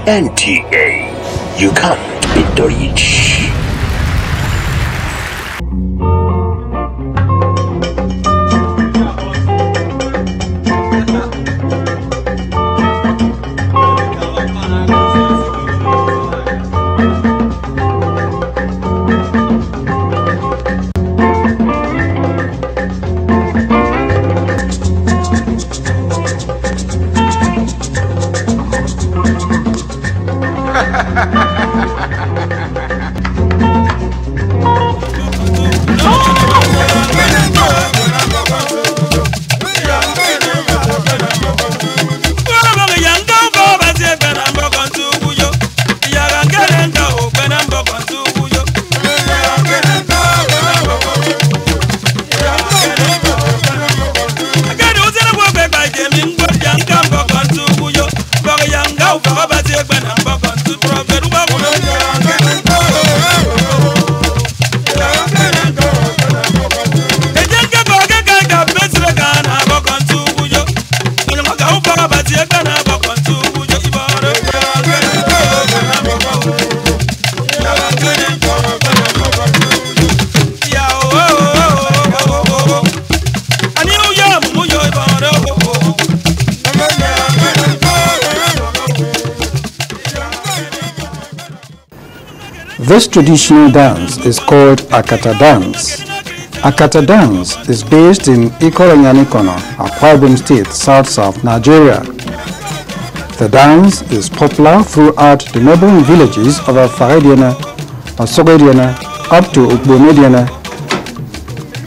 NTA, you can't beat the reach. This traditional dance is called Akata dance. Akata dance is based in Ikoronyanikono, Akwa Ibom State, South Nigeria. The dance is popular throughout the neighboring villages of Afarediana, Osogediana, up to Ukbomediana.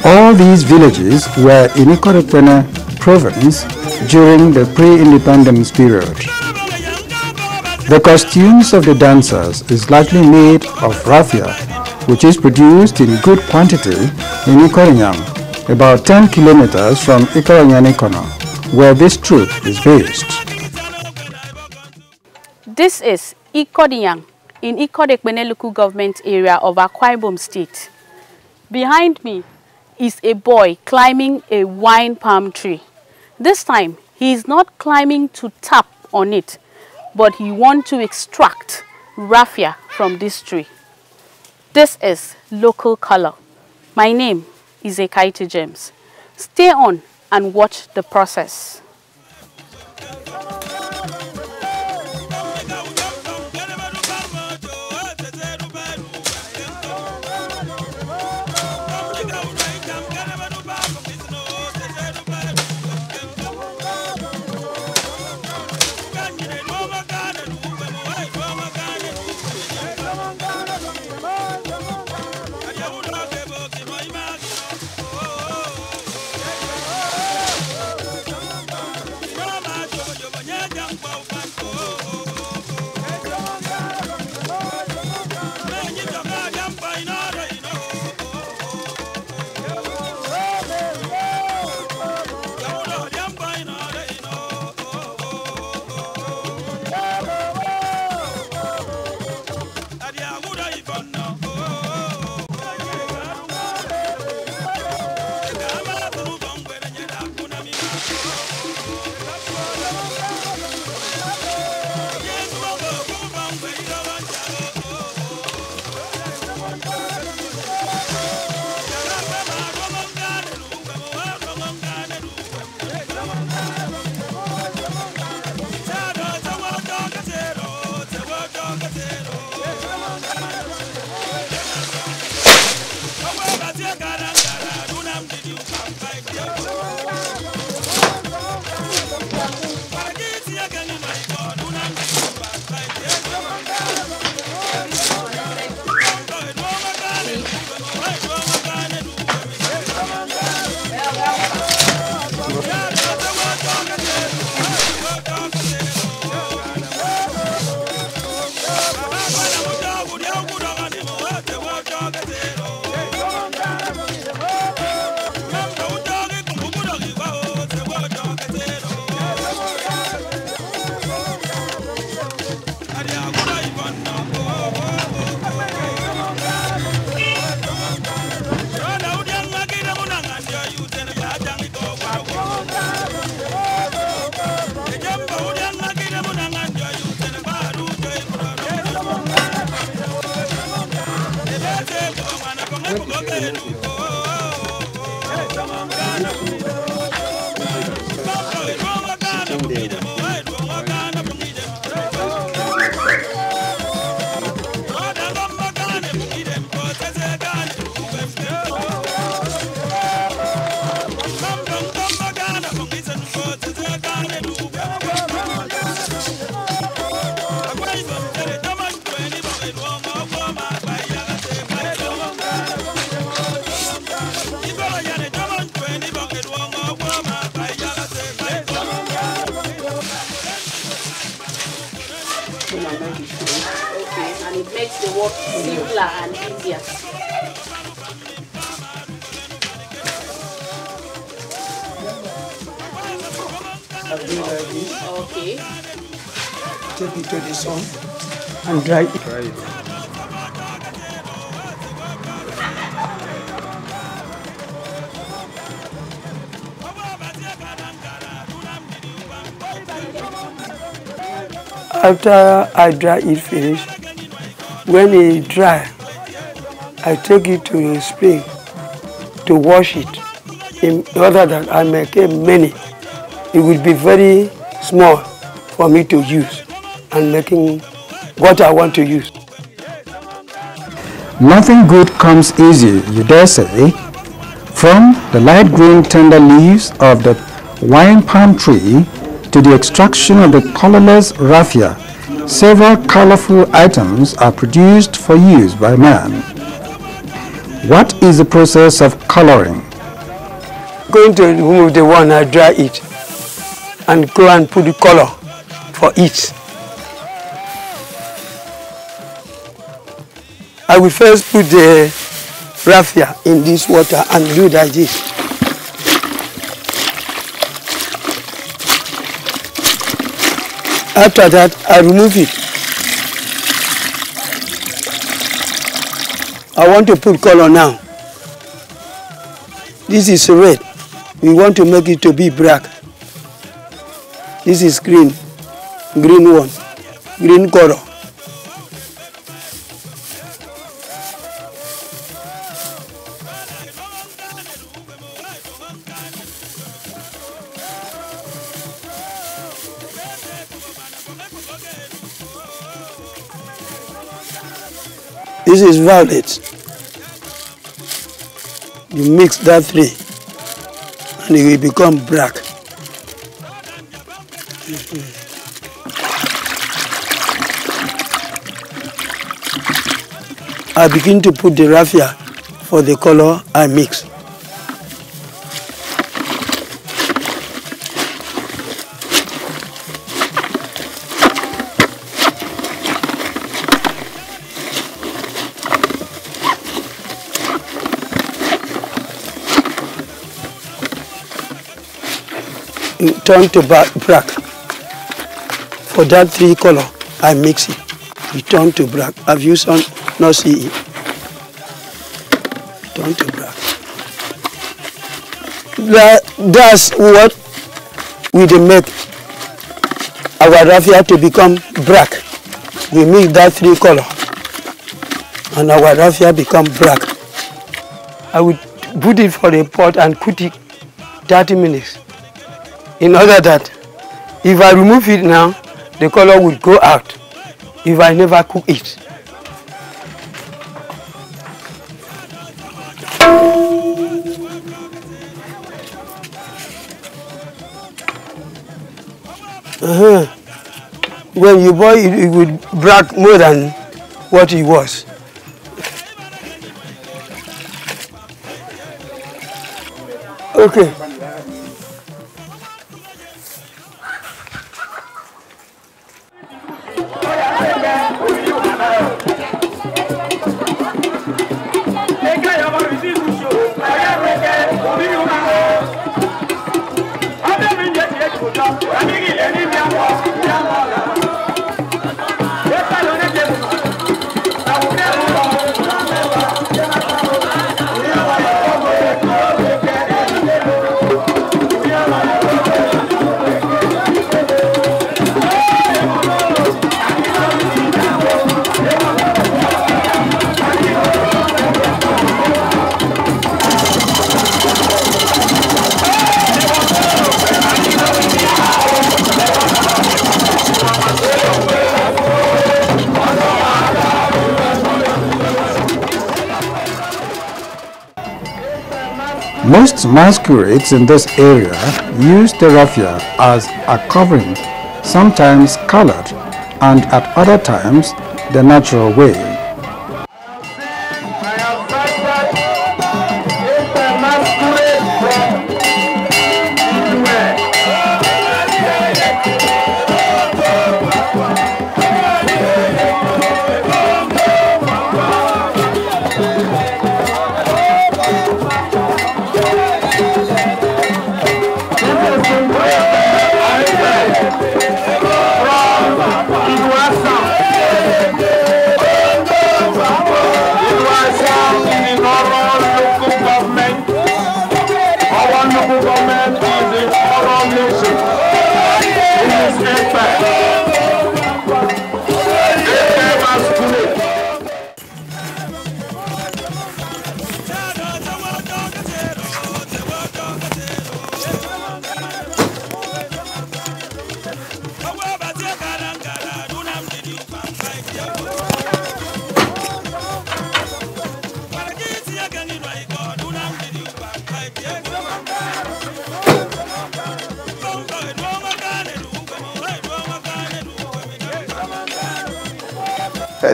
All these villages were in Ikoronyanikono province during the pre-independence period. The costumes of the dancers is largely made of raffia, which is produced in good quantity in Ikoronyan, about 10 kilometers from Ikoronyanikono, where this troupe is based. This is Ikoronyan in Ikorekpene local government area of Akwa Ibom State. Behind me is a boy climbing a wine palm tree. This time, he is not climbing to tap on it, but he wants to extract raffia from this tree. This is local color. My name is Ekaite James. Stay on and watch the process. Okay, and it makes the work simpler and easier. I'll do like this. Okay. Take it to the sun and dry it. After I dry it finish, when it dry, I take it to the spring to wash it in order that I make many. It will be very small for me to use and making what I want to use. Nothing good comes easy, you dare say. From the light green tender leaves of the wine palm tree to the extraction of the colorless raffia, several colorful items are produced for use by man. What is the process of coloring? Going to remove the one, I dry it and go and put the color for it. I will first put the raffia in this water and do like this. After that, I remove it. I want to put color now. This is red. We want to make it to be black. This is green. Green one. Green color. This is violet. You mix that three and it will become black. I begin to put the raffia for the color I mix. Turn to black. For that three color, I mix it. It turn to black. Have you not see it? Turn to black. That's what we make our raffia to become black. We mix that three color, and our raffia become black. I would put it for a pot and cook it 30 minutes. In order that if I remove it now, the color will go out if I never cook it. When you boil it, it will black more than what it was. Okay. Most masquerades in this area use the raffia as a covering, sometimes colored, and at other times the natural way.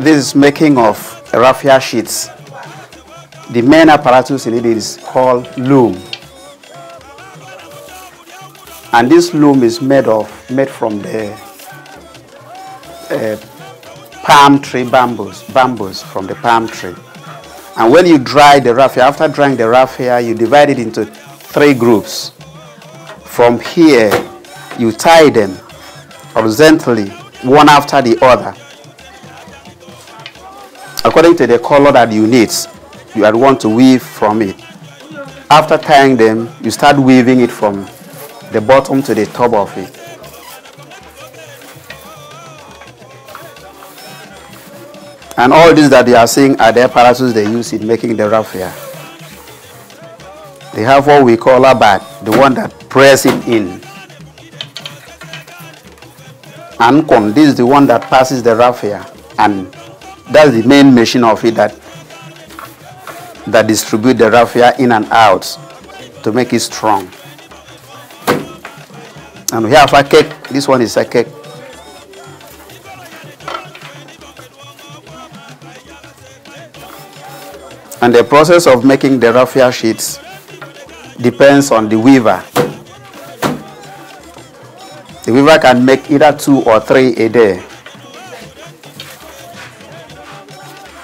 This is making of raffia sheets. The main apparatus in it is called loom. And this loom is made from the palm tree bamboos from the palm tree. And when you dry the raffia, after drying the raffia, you divide it into 3 groups. From here, you tie them horizontally, one after the other, according to the color that you need. You want to weave from it. After tying them, you start weaving it from the bottom to the top of it. And all this that you are seeing are the apparatus they use in making the raffia. They have what we call a bat, the one that press it in. And this is the one that passes the raffia, and that's the main machine of it that distribute the raffia in and out to make it strong. And we have a cake. This one is a cake. And the process of making the raffia sheets depends on the weaver. The weaver can make either 2 or 3 a day,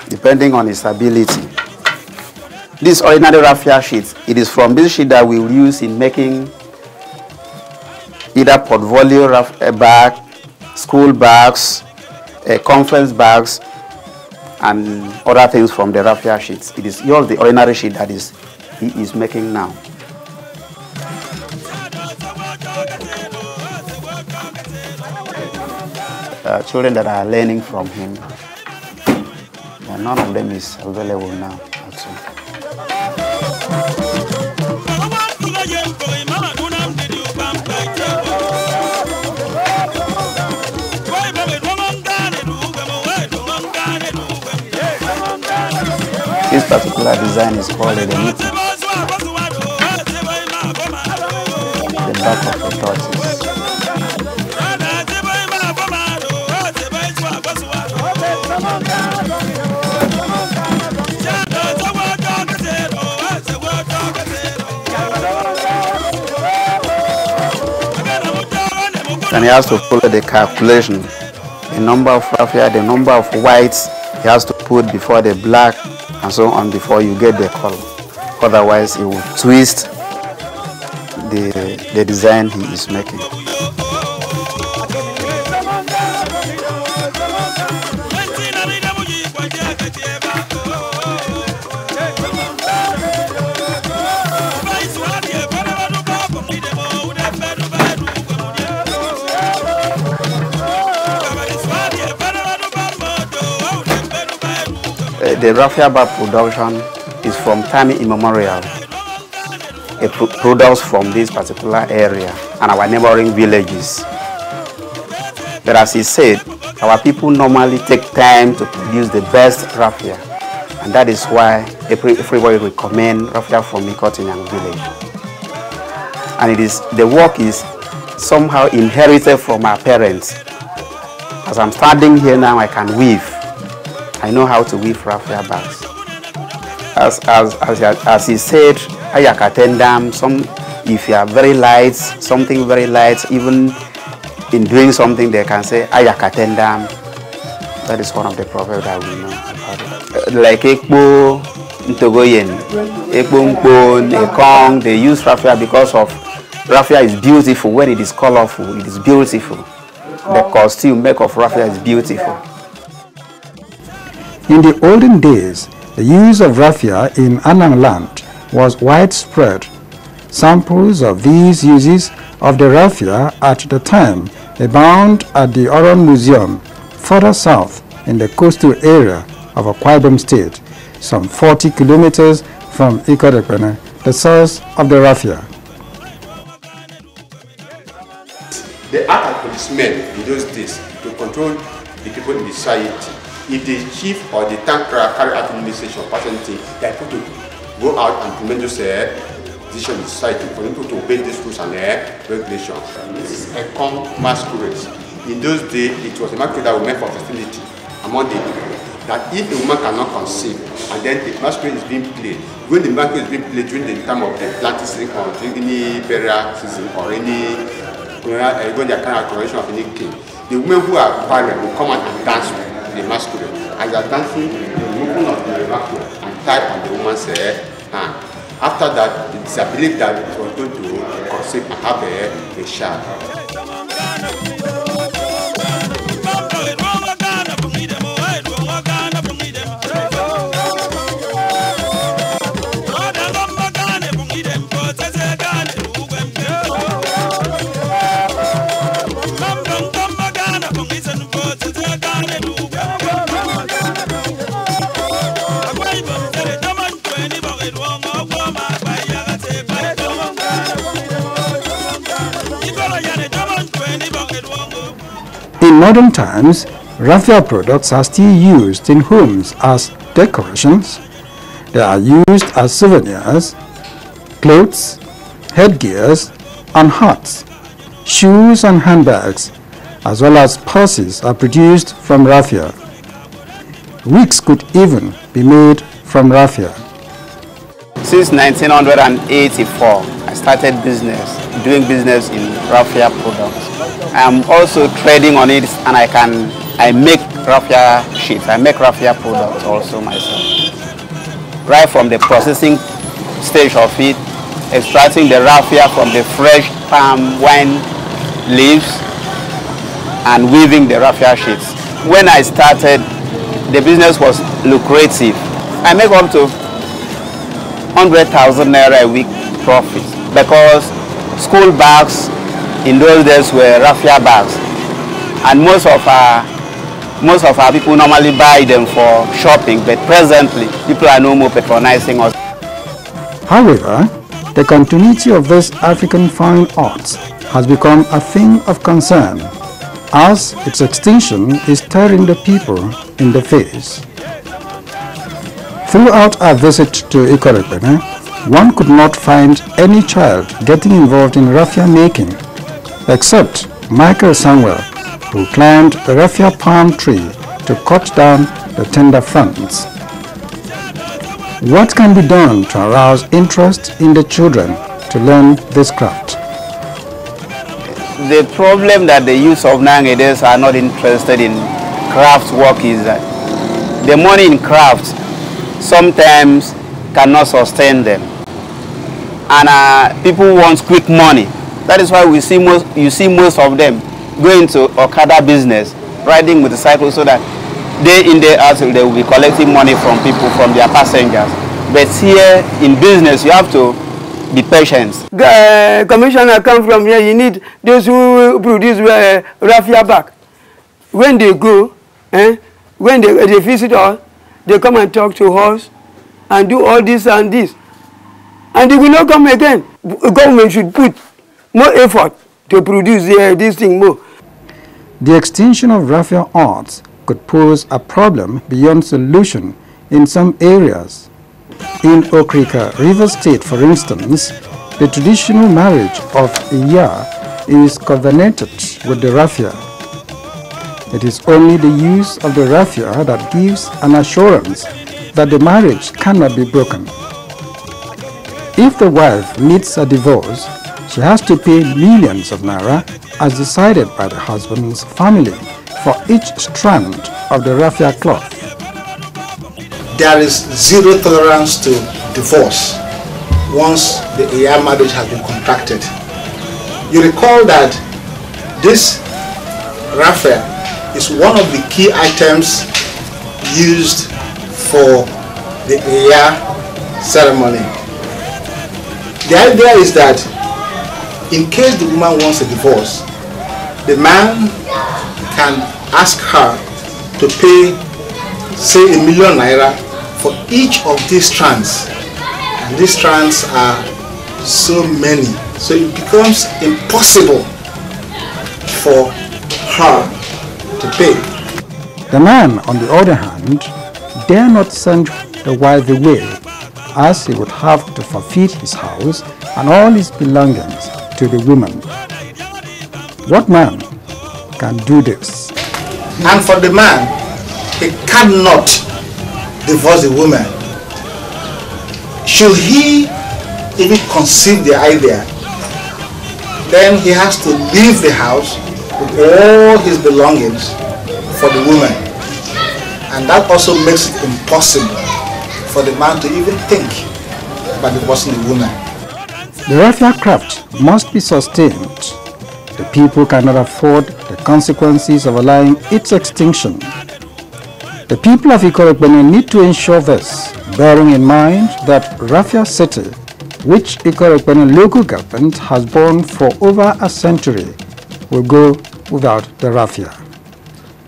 depending on his ability. This ordinary raffia sheet, it is from this sheet that we will use in making either portfolio bag, school bags, conference bags, and other things from the raffia sheets. It is yours, the ordinary sheet that he is making now. Children that are learning from him, and none of them is available now. This particular design is called a knitting. The back of the tortoise. And he has to follow the calculation. The number of raffia, the number of whites he has to put before the black, and so on, before you get the color. Otherwise, it will twist the design he is making. The raffia bag production is from time immemorial. It products from this particular area and our neighboring villages. But as he said, our people normally take time to produce the best raffia, and that is why everybody recommend raffia from Ikotinyang village. And the work is somehow inherited from our parents. As I'm standing here now, I can weave. I know how to weave raffia bags. As he said, ayakatendam, if you are very light, something very light, even in doing something they can say ayakatendam. That is one of the proverbs that we know about it. Like ekbo, ntogoyen, ekbo nkpon, ekong, they use raffia because of raffia is beautiful. When it is colorful, it is beautiful. The costume make of raffia is beautiful. In the olden days, the use of raffia in Anang land was widespread. Samples of these uses of the raffia at the time abound at the Oron Museum, further south in the coastal area of Akwa Ibom State, some 40 kilometers from Ikorekpene, the source of the raffia. The act of policemen in those days to control the people in the society. If the chief or the tank carry out administration personally, they are able to go out and implement those decisions in the society for them to obey these rules and regulations. This is a common masquerade. In those days, it was a masquerade that was meant for festivity among the that if a woman cannot conceive and then the masquerade is being played, when the masquerade is being played during the time of the planting season or during any burial season or any when they are kind of coronation of any king, the women who are barren will come out and dance with the masquerade. As they are dancing, the movement of the masquerade and tie on the woman's hand. After that, it is believed that it was going to conceive and have a child. In modern times, raffia products are still used in homes as decorations. They are used as souvenirs, clothes, headgears, and hats. Shoes and handbags, as well as purses, are produced from raffia. Wigs could even be made from raffia. Since 1984, I started doing business in raffia products. I'm also trading on it, and I make raffia sheets. I make raffia products also myself. Right from the processing stage of it, extracting the raffia from the fresh palm wine leaves and weaving the raffia sheets. When I started, the business was lucrative. I make up to 100,000 naira a week profit because school bags in those days were raffia bags, and most of our people normally buy them for shopping, but presently people are no more patronizing us. However, the continuity of this African fine arts has become a thing of concern, as its extinction is staring the people in the face. Throughout our visit to Ikorekpene, one could not find any child getting involved in raffia making, except Michael Samuel, who climbed the raffia palm tree to cut down the tender fronds. What can be done to arouse interest in the children to learn this craft? The problem that the youth of nowadays are not interested in craft work is that the money in craft sometimes cannot sustain them, and people want quick money. That is why you see most of them going to Okada business, riding with the cycle, so that day in, day out, they will be collecting money from people, from their passengers. But here in business, you have to be patient. Commissioner come from here, you need those who produce raffia bag. When they go, when they visit us, they come and talk to us and do all this and this. And they will not come again. Government should put more effort to produce this thing more. The extinction of raffia arts could pose a problem beyond solution in some areas. In Okrika, River State, for instance, the traditional marriage of Iya is covenanted with the raffia. It is only the use of the raffia that gives an assurance that the marriage cannot be broken. If the wife needs a divorce, she has to pay millions of naira as decided by the husband's family for each strand of the raffia cloth. There is zero tolerance to divorce once the Iya marriage has been contracted. You recall that this raffia is one of the key items used for the Iya ceremony. The idea is that in case the woman wants a divorce, the man can ask her to pay, say, 1 million naira for each of these strands. And these strands are so many, so it becomes impossible for her to pay. The man, on the other hand, dare not send the wife away, as he would have to forfeit his house and all his belongings to the woman. What man can do this? And for the man, he cannot divorce the woman, should he even conceive the idea, then he has to leave the house with all his belongings for the woman. And that also makes it impossible for the man to even think about divorcing the woman. The raffia craft must be sustained. The people cannot afford the consequences of allowing its extinction. The people of Ikorekpene need to ensure this, bearing in mind that Raffia City, which Ikorekpene local government has borne for over a century, will go without the raffia.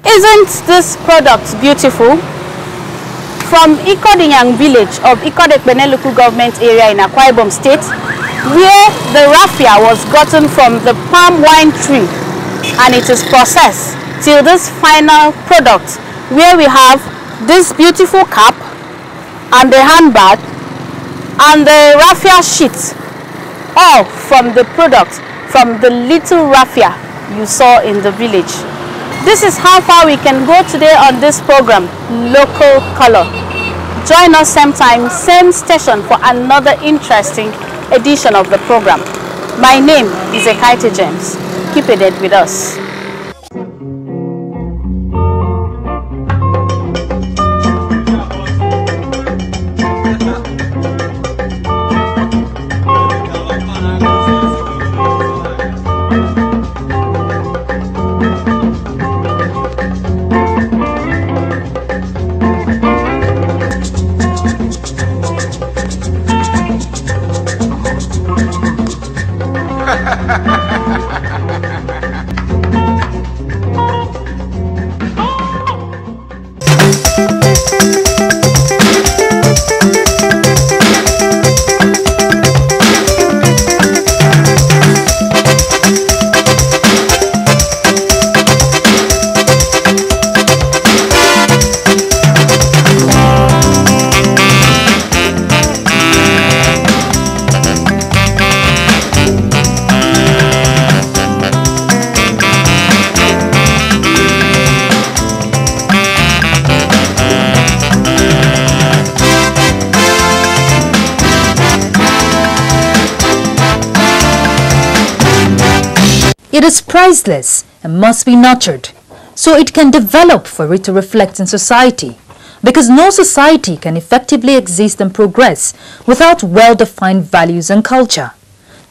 Isn't this product beautiful? From Ikodiyang village of Ikorekpene local government area in Akwa Ibom State, where the raffia was gotten from the palm wine tree and it is processed till this final product, where we have this beautiful cap and the handbag and the raffia sheet, all from the product from the little raffia you saw in the village. This is how far we can go today on this program, Local Color. Join us same time, same station for another interesting edition of the program. My name is Nta James. Keep it with us. It is priceless and must be nurtured, so it can develop for it to reflect in society, because no society can effectively exist and progress without well-defined values and culture.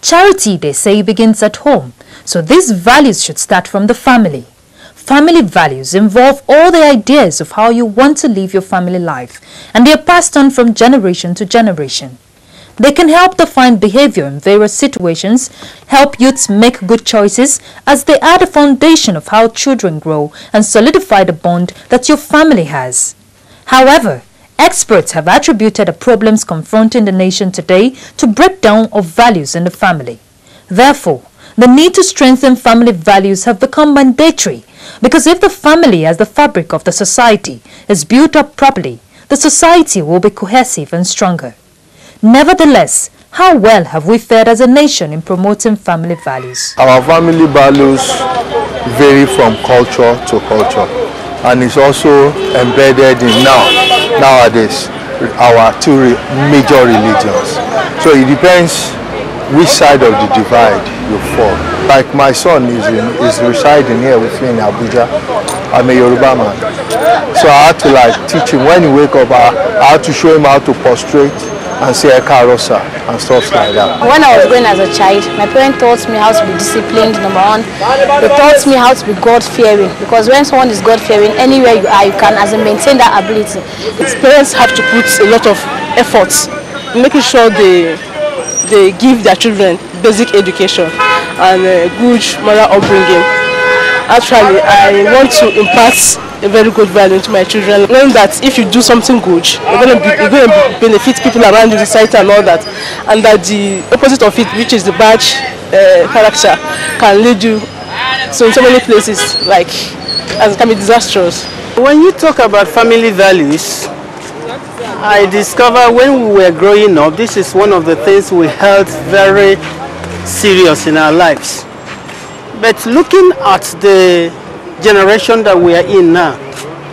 Charity, they say, begins at home, so these values should start from the family. Family values involve all the ideas of how you want to live your family life, and they are passed on from generation to generation. They can help define behavior in various situations, help youths make good choices, as they are the foundation of how children grow and solidify the bond that your family has. However, experts have attributed the problems confronting the nation today to breakdown of values in the family. Therefore, the need to strengthen family values have become mandatory, because if the family as the fabric of the society is built up properly, the society will be cohesive and stronger. Nevertheless, how well have we fared as a nation in promoting family values? Our family values vary from culture to culture, and it's also embedded in nowadays our two major religions. So it depends which side of the divide you fall. Like my son is residing here with me in Abuja. I'm a Yoruba man, so I had to teach him when he wake up. I had to show him how to prostrate and say Ekarosa and stuff like that. When I was going as a child, my parents taught me how to be disciplined, number one. They taught me how to be God-fearing, because when someone is God-fearing, anywhere you are, you can maintain that ability. Parents have to put a lot of effort in making sure they give their children basic education and good moral upbringing. Actually, I want to impart a very good value to my children, knowing that if you do something good, you're going to benefit people around you, society and all that, and that the opposite of it, which is the bad character, can lead you so in so many places, as it can be disastrous. When you talk about family values, I discovered when we were growing up, this is one of the things we held very serious in our lives. But looking at the generation that we are in now,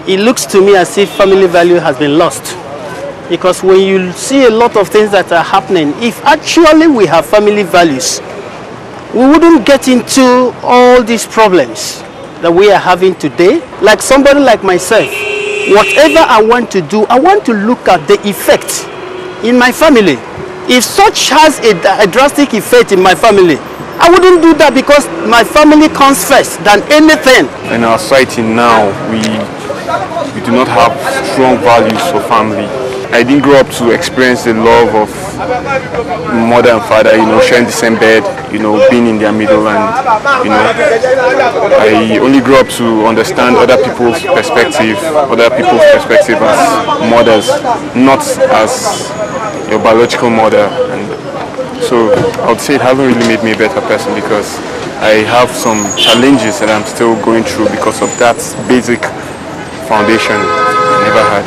it looks to me as if family value has been lost. Because when you see a lot of things that are happening, if actually we have family values, we wouldn't get into all these problems that we are having today. Like somebody like myself, whatever I want to do, I want to look at the effect in my family. If such has a drastic effect in my family, I wouldn't do that because my family comes first than anything. In our society now, we do not have strong values for family. I didn't grow up to experience the love of mother and father, sharing the same bed, being in their middle, and, I only grew up to understand other people's perspective as mothers, not as your biological mother. And so I would say it hasn't really made me a better person because I have some challenges that I'm still going through because of that basic foundation I never had.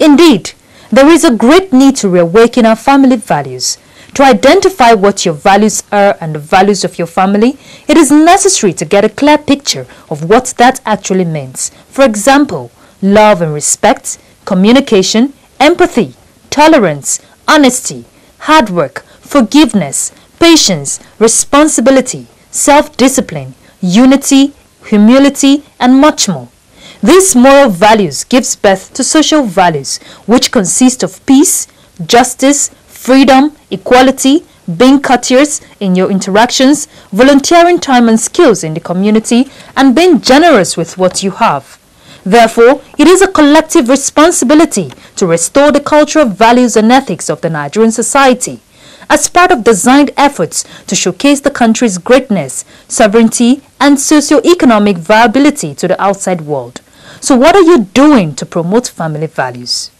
Indeed, there is a great need to reawaken our family values. To identify what your values are and the values of your family, it is necessary to get a clear picture of what that actually means. For example, love and respect, communication, empathy, tolerance, honesty, hard work, forgiveness, patience, responsibility, self-discipline, unity, humility, and much more. These moral values gives birth to social values, which consist of peace, justice, freedom, equality, being courteous in your interactions, volunteering time and skills in the community, and being generous with what you have. Therefore, it is a collective responsibility to restore the cultural values and ethics of the Nigerian society as part of designed efforts to showcase the country's greatness, sovereignty, and socio-economic viability to the outside world. So what are you doing to promote family values?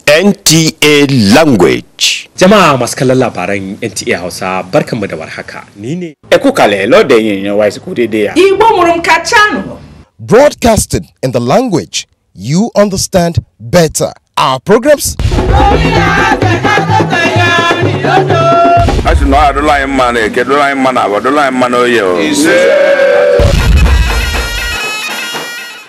NTA language. Jama'a masu kallon labaran NTA Hausa barkanmu da warhaka. Ni ne Ekukale lode yin wise kudedeya. Igbo murum kachano. Broadcasted in the language you understand better. Our programs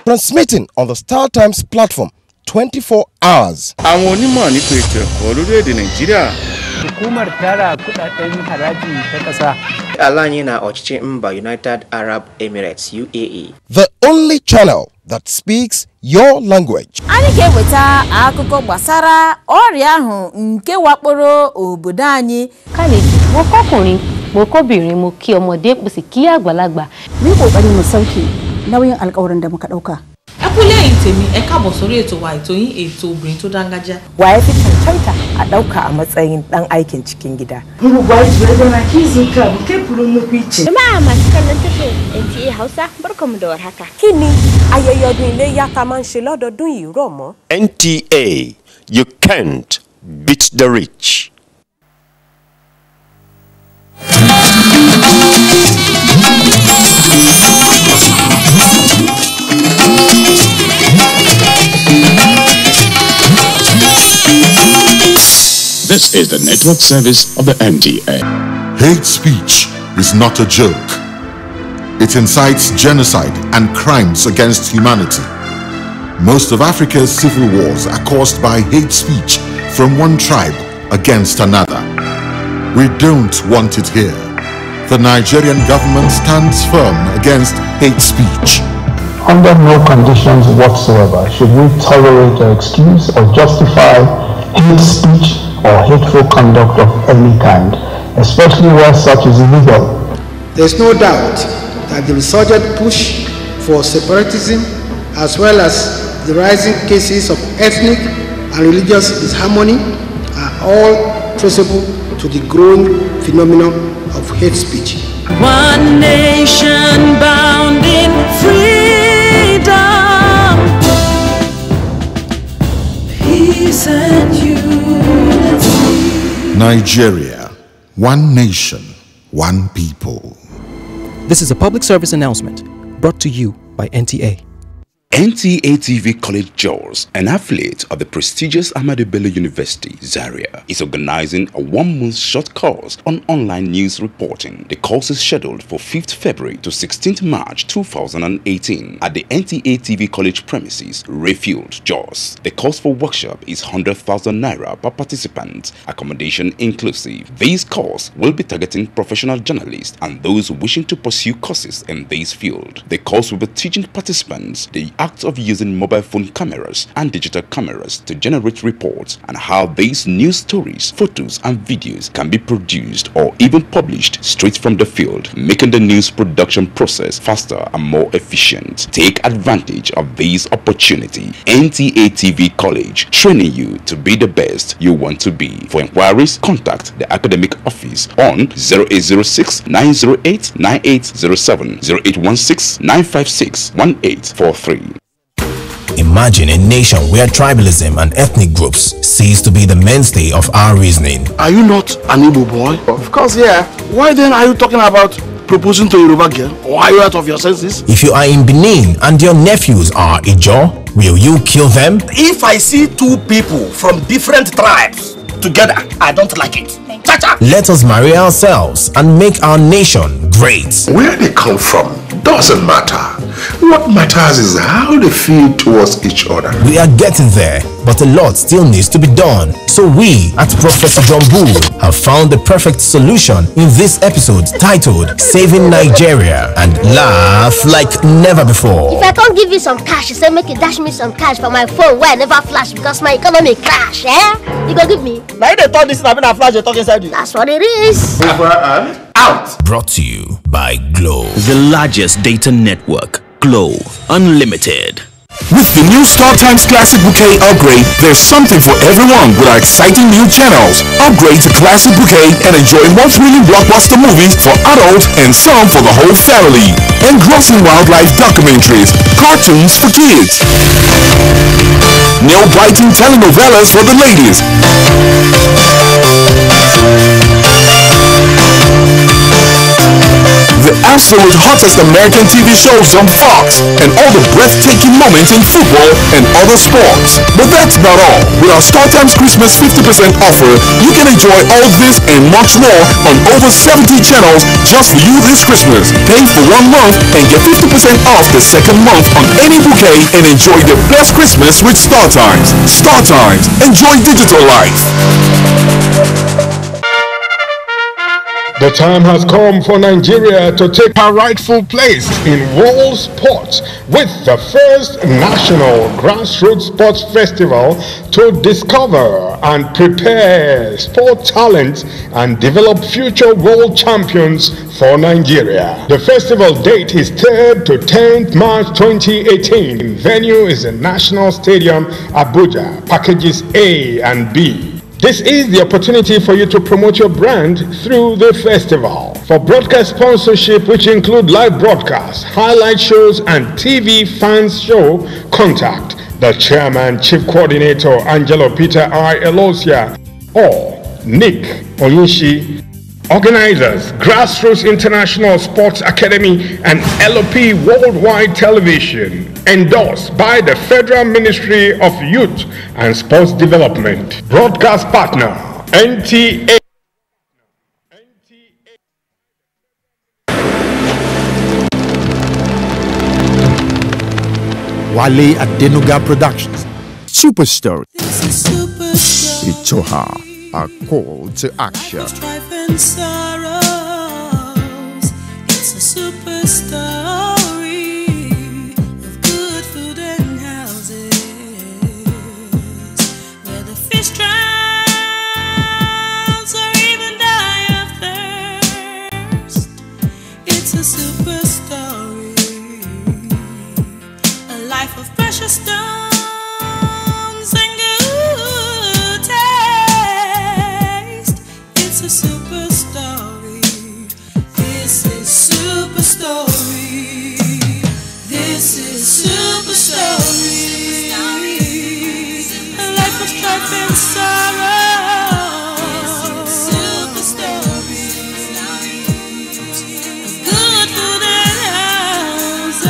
transmitting on the Star Times platform 24 hours. Àwọn onímọ̀ nípa ètò ẹ̀kọ́ lórílẹ̀-èdè Nàìjíríà. Hukumar tara kudaden haraji ta kasa. Alanye na ọchịchị mba United Arab Emirates UAE. The only channel that speaks your language. Anyị ga-eweta akụkọ gbasara ọrịa ahụ nke wakporo obodo anyị. Kálejì, mo kọ́kùnrin, mo kọ́bìnrin, mo kí ọmọdé, mo sì kí àgbàlagbà. Ní kokari mu sauke nauyin alƙawarin da muka dauka. Ẹkúlẹ̀ ìtèmi ẹ káàbọ̀ sórí ètò wa ètò yín ètò obìnrin tó dángájá. Waye fi cancanta a dauka a matsayin dan aikin cikin gida. Jama'a masu kallon tashar NTA Hausa barkamu da warhaka. Kí ni ayẹyẹ ọdún Iléyá tá máa ń ṣe lọ́dọọdún yìí rọ̀ mọ́? NTA, you can't beat the rich. This is the network service of the NTA. Hate speech is not a joke. It incites genocide and crimes against humanity. Most of Africa's civil wars are caused by hate speech from one tribe against another. We don't want it here. The Nigerian government stands firm against hate speech. Under no conditions whatsoever should we tolerate or excuse or justify hate speech or hateful conduct of any kind, especially where such is illegal. There is no doubt that the resurgent push for separatism, as well as the rising cases of ethnic and religious disharmony, are all traceable to the growing phenomenon of hate speech. One nation bound in freedom, peace and unity. Nigeria, one nation, one people. This is a public service announcement brought to you by NTA. Nta TV College Jos, an affiliate of the prestigious Ahmadu Bello University, Zaria, is organizing a 1-month short course on online news reporting. The course is scheduled for 5th February to 16th March 2018 at the Nta TV College premises, Rayfield, Jos. The cost for workshop is 100,000 naira per participant, accommodation inclusive. This course will be targeting professional journalists and those wishing to pursue courses in this field. The course will be teaching participants the act of using mobile phone cameras and digital cameras to generate reports and how these news stories, photos and videos can be produced or even published straight from the field, making the news production process faster and more efficient. Take advantage of this opportunity. Nta TV College, training you to be the best you want to be. For inquiries, contact the academic office on 0806 908 9807 0816 956 1843. Imagine a nation where tribalism and ethnic groups cease to be the mainstay of our reasoning. Are you not an Igbo boy? Of course, yeah. Why then are you talking about proposing to a Yoruba girl? Or are you out of your senses? If you are in Benin and your nephews are Ijo, will you kill them? If I see two people from different tribes together, I don't like it. Cha-cha! Let us marry ourselves and make our nation great. Where they come from doesn't matter. What matters is how they feel towards each other. We are getting there, but a lot still needs to be done. So we at Professor John Bull have found the perfect solution in this episode titled Saving Nigeria, and laugh like never before. If I can't give you some cash, you say make you dash me some cash for my phone where I never flash because my economy crash, eh? You go give me. Now they thought this is having a flash, they talk inside you. That's what it is. Over and out. Brought to you by Glow, the largest data network. Glow Unlimited. With the new StarTimes Classic Bouquet upgrade, there's something for everyone with our exciting new channels. Upgrade to Classic Bouquet and enjoy more thrilling blockbuster movies for adults and some for the whole family. Engrossing wildlife documentaries, cartoons for kids, nail-biting telenovelas for the ladies, the absolute hottest American TV shows on Fox, and all the breathtaking moments in football and other sports. But that's not all. With our StarTimes Christmas 50% offer, you can enjoy all this and much more on over 70 channels just for you this Christmas. Pay for 1 month and get 50% off the second month on any bouquet and enjoy the best Christmas with StarTimes. StarTimes. Enjoy digital life. The time has come for Nigeria to take her rightful place in world sports with the first national grassroots sports festival to discover and prepare sport talents and develop future world champions for Nigeria. The festival date is 3rd to 10th March 2018. Venue is the National Stadium, Abuja, packages A and B. This is the opportunity for you to promote your brand through the festival. For broadcast sponsorship, which include live broadcasts, highlight shows, and TV fans show, contact the Chairman, Chief Coordinator, Angelo Peter I. Elosia, or Nick Onyinshi. Organizers, Grassroots International Sports Academy and LOP Worldwide Television. Endorsed by the Federal Ministry of Youth and Sports Development. Broadcast partner, NTA. Wale Adenuga Productions. Superstar. Itoha, a call to action. Sorrows. It's a super story of good food and houses where the fish drowns or even die of thirst. It's a super story, a life of precious stones and good taste. It's a super story. This is super story. This is super story. A life of strife and sorrow. This is super story. Good food and houses.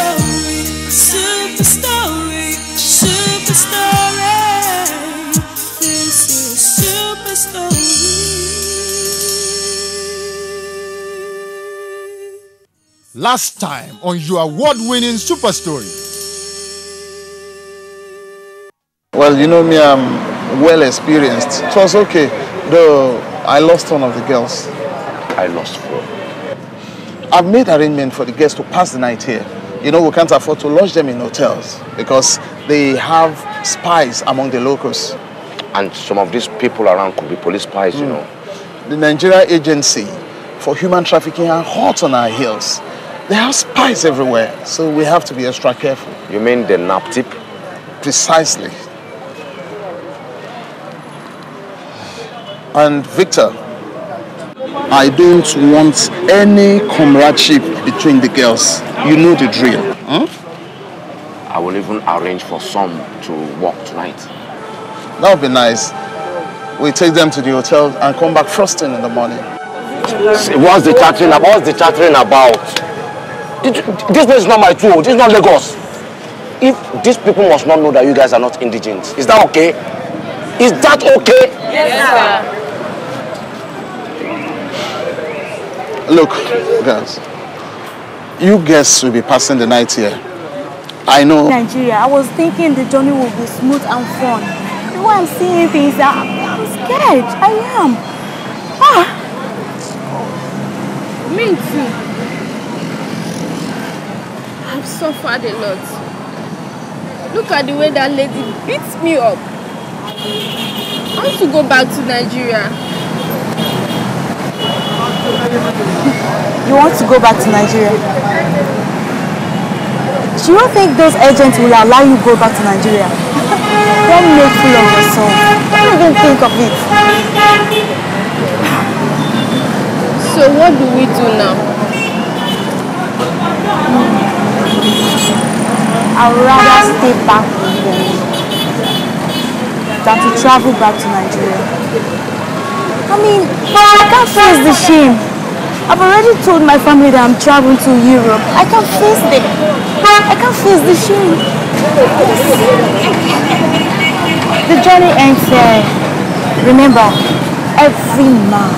story, super story, super story. This is super story. Last time on your award-winning Super Story. Well, you know me, I'm well experienced. It was okay, though I lost one of the girls. I lost 4. I've made arrangement for the guests to pass the night here. You know, we can't afford to lodge them in hotels because they have spies among the locals. And some of these people around could be police spies, you know. The Nigerian Agency for Human Trafficking are hot on our heels. They have spies everywhere, so we have to be extra careful. You mean the nap tip? Precisely. And Victor, I don't want any comradeship between the girls. You know the drill. I will even arrange for some to walk tonight. That would be nice. We take them to the hotel and come back first thing in the morning. What's the chattering about? What's the chattering about? This place is not my tool. This is not Lagos. If these people must not know that you guys are not indigent, is that okay? Is that okay? Yes, sir. Look, guys, you guests will be passing the night here. I know. Nigeria, I was thinking the journey will be smooth and fun. The way I'm seeing things, I'm scared. I am. Me too. I've suffered a lot. Look at the way that lady beats me up. I want to go back to Nigeria. You want to go back to Nigeria? Do you think those agents will allow you to go back to Nigeria? Don't make fool of yourself. Don't even think of it. So what do we do now? I'd rather stay back with them than to travel back to Nigeria. I mean, I can't face the shame. I've already told my family that I'm traveling to Europe. I can't face it. I can't face the shame. The journey ends here. Remember, every man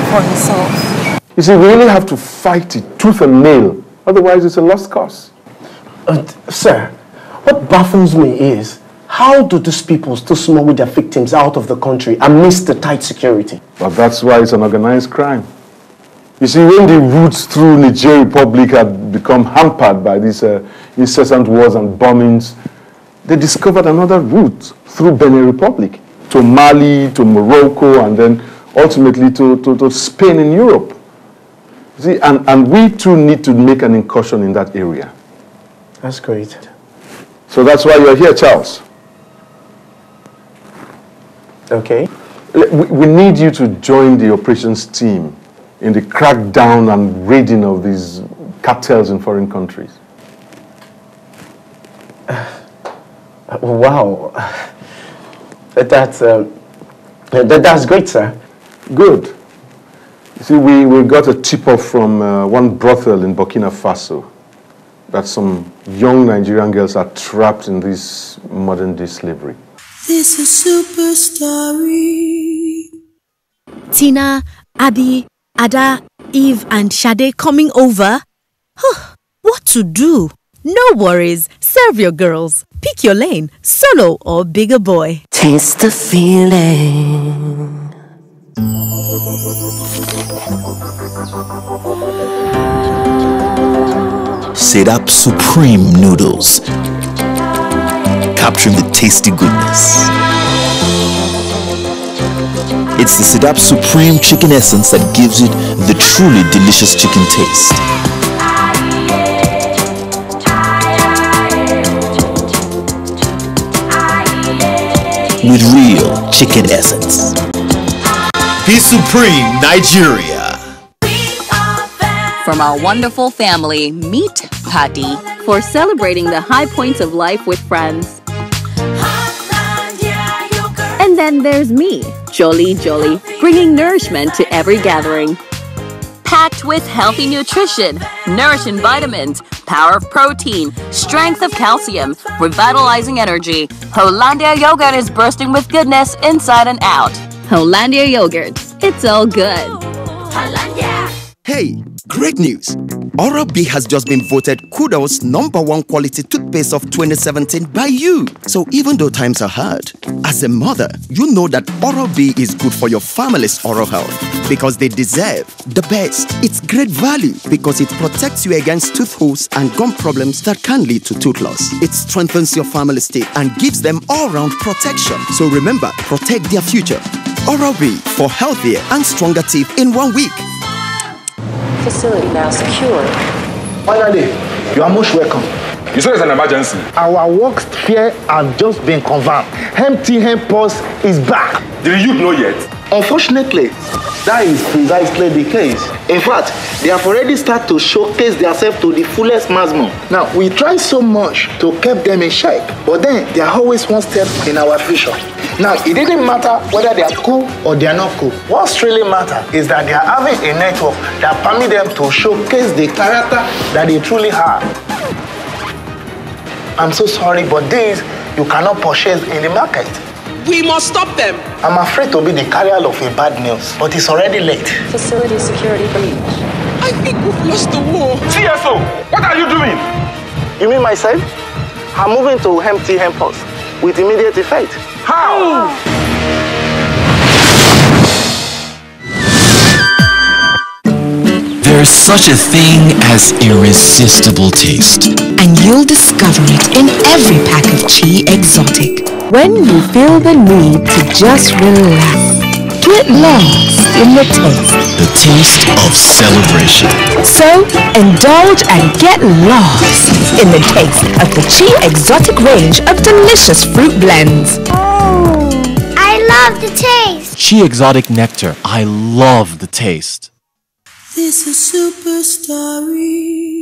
for himself. You see, we really have to fight it tooth and nail. Otherwise, it's a lost cause. Sir, what baffles me is, how do these people still smuggle their victims out of the country amidst the tight security? But that's why it's an organized crime. You see, when the routes through Niger Republic had become hampered by these incessant wars and bombings, they discovered another route through Benin Republic to Mali, to Morocco, and then ultimately to Spain in Europe. You see, and we too need to make an incursion in that area. That's great. So that's why you're here, Charles. Okay. We need you to join the operations team in the crackdown and raiding of these cartels in foreign countries. Wow. That's great, sir. Good. You see, we got a tip-off from one brothel in Burkina Faso that some young Nigerian girls are trapped in this modern-day slavery. This is super story. Tina, Adi, Ada, Eve, and Shade coming over? What to do? No worries. Serve your girls. Pick your lane, solo or bigger boy. Taste the feeling. Sedap Supreme Noodles, capturing the tasty goodness. It's the Sedap Supreme Chicken Essence that gives it the truly delicious chicken taste. With real chicken essence. Be Supreme, Nigeria. From our wonderful family, meet Patty for celebrating the high points of life with friends. And then there's me, Jolly, bringing nourishment to every gathering. packed with healthy nutrition, nourishing vitamins, power of protein, strength of calcium, revitalizing energy. Hollandia yogurt is bursting with goodness inside and out. Hollandia yogurt, it's all good. Hey, great news! Oral-B has just been voted Kudos #1 quality toothpaste of 2017 by you. So even though times are hard, as a mother, you know that Oral-B is good for your family's oral health because they deserve the best. It's great value because it protects you against tooth holes and gum problems that can lead to tooth loss. It strengthens your family's teeth and gives them all-round protection. So remember, protect their future. Oral-B for healthier and stronger teeth in 1 week. Facility now secure. Finally, you are most welcome. You said it's an emergency. Our work sphere have just been confirmed. Empty-hand pulse is back. Did you know yet? Unfortunately, that is precisely the case. In fact, they have already started to showcase themselves to the fullest maximum. Now, we try so much to keep them in shape, but then they are always one step in our future. Now, it didn't matter whether they are cool or they are not cool. What's really matter is that they are having a network that permits them to showcase the character that they truly have. I'm so sorry, but this you cannot purchase in the market. We must stop them. I'm afraid to be the carrier of a bad news, but it's already late. Facility security breach. I think we've lost the war. CSO, what are you doing? You mean myself? I'm moving to empty-hand pulse with immediate effect. How? There's such a thing as irresistible taste. And you'll discover it in every pack of Chi Exotic. When you feel the need to just relax, get lost in the taste. The taste of celebration. So, indulge and get lost in the taste of the Chi Exotic range of delicious fruit blends. Oh, I love the taste. Chi Exotic Nectar. I love the taste. This is super story.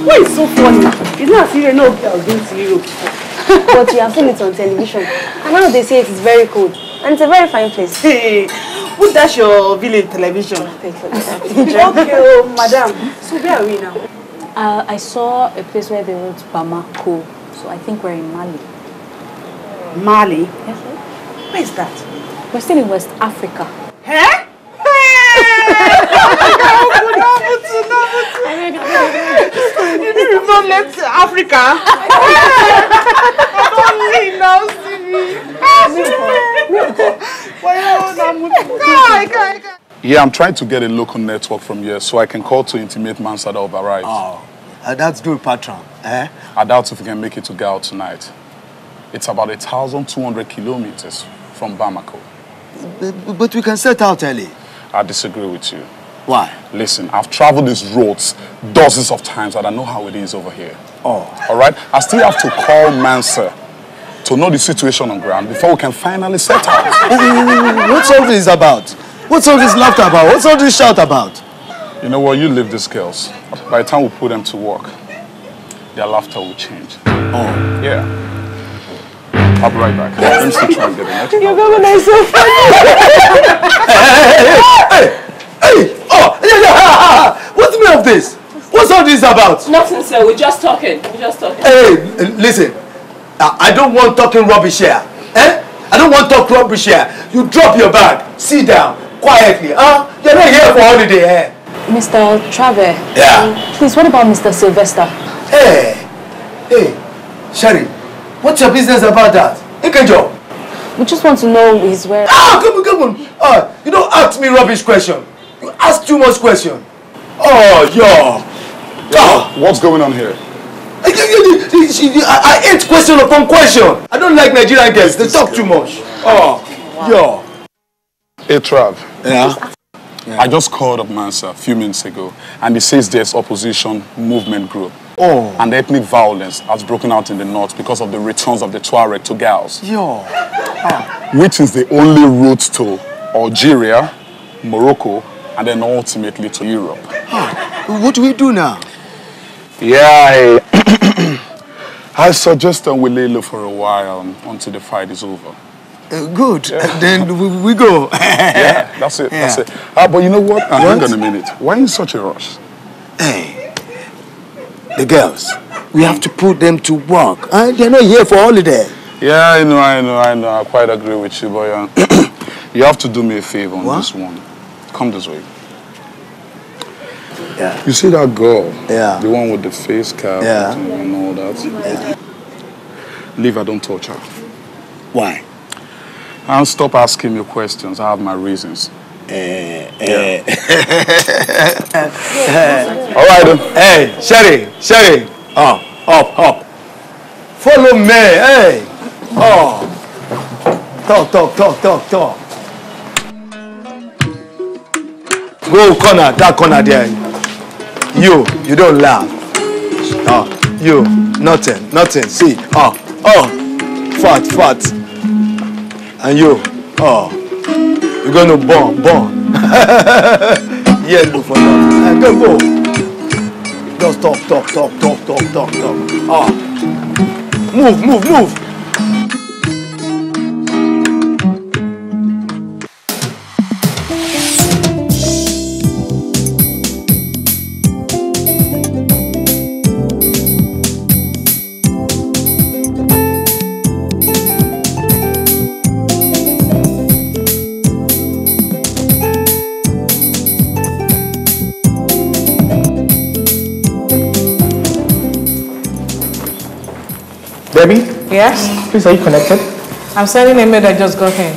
Why is so funny? It's not serious. No, I was going to Europe. But you have seen it on television. And now they say it is very cold. And it's a very fine place. Hey, put that your village television. Okay, oh, madam. So where are we now? I saw a place where they wrote Bamako. So I think we're in Mali. Mali? Yes, sir. Where is that? We're still in West Africa. Huh? You mean we've not left Africa? Only now, Yeah, I'm trying to get a local network from here so I can call to intimate Mansada of arrived. Oh, that's good, patron. Eh? I doubt if we can make it to Gao tonight. It's about 1,200 kilometers from Bamako. But we can set out early. I disagree with you. Why? Listen, I've traveled these roads dozens of times and I know how it is over here. Oh. All right? I still have to call Mansa to know the situation on ground before we can finally set out. What's all this about? What's all this laughter about? What's all this shout about? You know what? You leave these girls. By the time we put them to work, their laughter will change. Oh. Yeah. I'll be right back. Let me still try and get the network. You're going to so funny. Hey! Oh! Yeah! What's the meaning of this? What's all this about? Nothing, sir. We're just talking. Hey, listen. I don't want talking rubbish here. Eh? I don't want talk rubbish here. You drop your bag. Sit down. Quietly. You're not here for holiday, eh? Mr. Trave. Yeah. Please, what about Mr. Sylvester? Hey, Sherry, what's your business about that? Ikejo. We just want to know his where. Come on. You don't ask me rubbish question. You ask too much question. Oh, yo. What's going on here? I hate question upon question. I don't like Nigerian girls. They talk too much. Oh, yo. Hey, Trav. Yeah? I just called up Mansa a few minutes ago, and he says there's opposition movement group. Oh. And ethnic violence has broken out in the north because of the returns of the Tuareg to Gauls. Yo. Which is the only route to Algeria, Morocco, and then ultimately to Europe. What do we do now? Yeah, I suggest we lay low for a while until the fight is over. Good. Then we go. Yeah, that's it. That's it. But you know what? Hang on a minute. Why in such a rush? Hey, the girls. We have to put them to work. They're not here for holiday. Yeah, I know. I quite agree with you, but you have to do me a favor on this one. Come this way. Yeah. You see that girl? Yeah. The one with the face cap and all that? Yeah. Leave her, don't touch her. Why? And stop asking me questions. I have my reasons. All right, then. Hey, Sherry. Up. Follow me, hey. Oh. Talk. Go corner, that corner there. You don't laugh. You, nothing. See, fat. And you, you're gonna burn. Yellow for that. Go. Just talk. Move. Debbie? Yes? Please, are you connected? I'm sending a mail that just got in.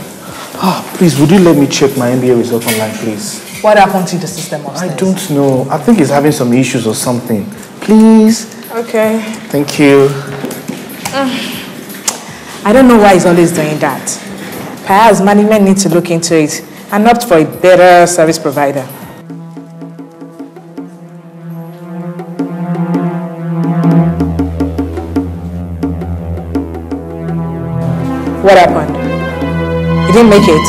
Please, would you let me check my MBA result online, please? What happened to the system upstairs? I don't know. I think it's having some issues or something. Please? Okay. Thank you. I don't know why he's always doing that. Perhaps management needs to look into it and opt for a better service provider. What happened? You didn't make it?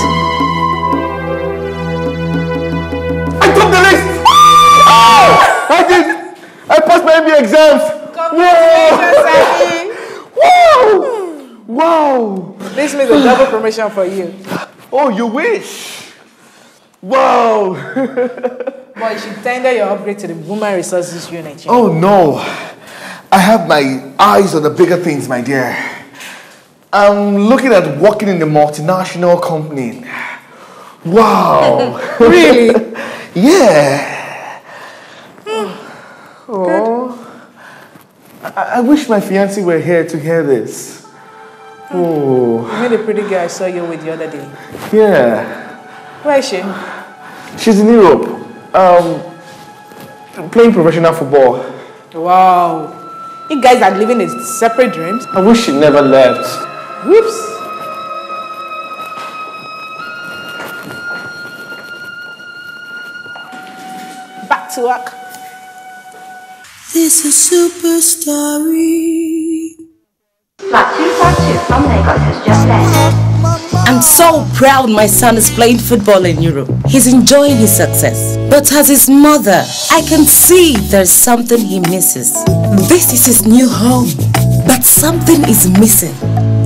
I took the list! I did! I passed my MBA exams! Congratulations, Wow! This means a double promotion for you. Oh, you wish! Wow! Boy, you should tender your upgrade to the Women Resources Unit. Oh no! I have my eyes on the bigger things, my dear. I'm looking at working in a multinational company. Wow! Really? Yeah. Oh. I wish my fiancé were here to hear this. Oh. You made a pretty girl I saw you with the other day. Yeah. Where is she? She's in Europe. Playing professional football. Wow. You guys are living in separate dreams. I wish she never left. Whoops. Back to work. This is super story. Flight 242 from Lagos has just landed. I'm so proud my son is playing football in Europe. He's enjoying his success. But as his mother, I can see there's something he misses. This is his new home, but something is missing.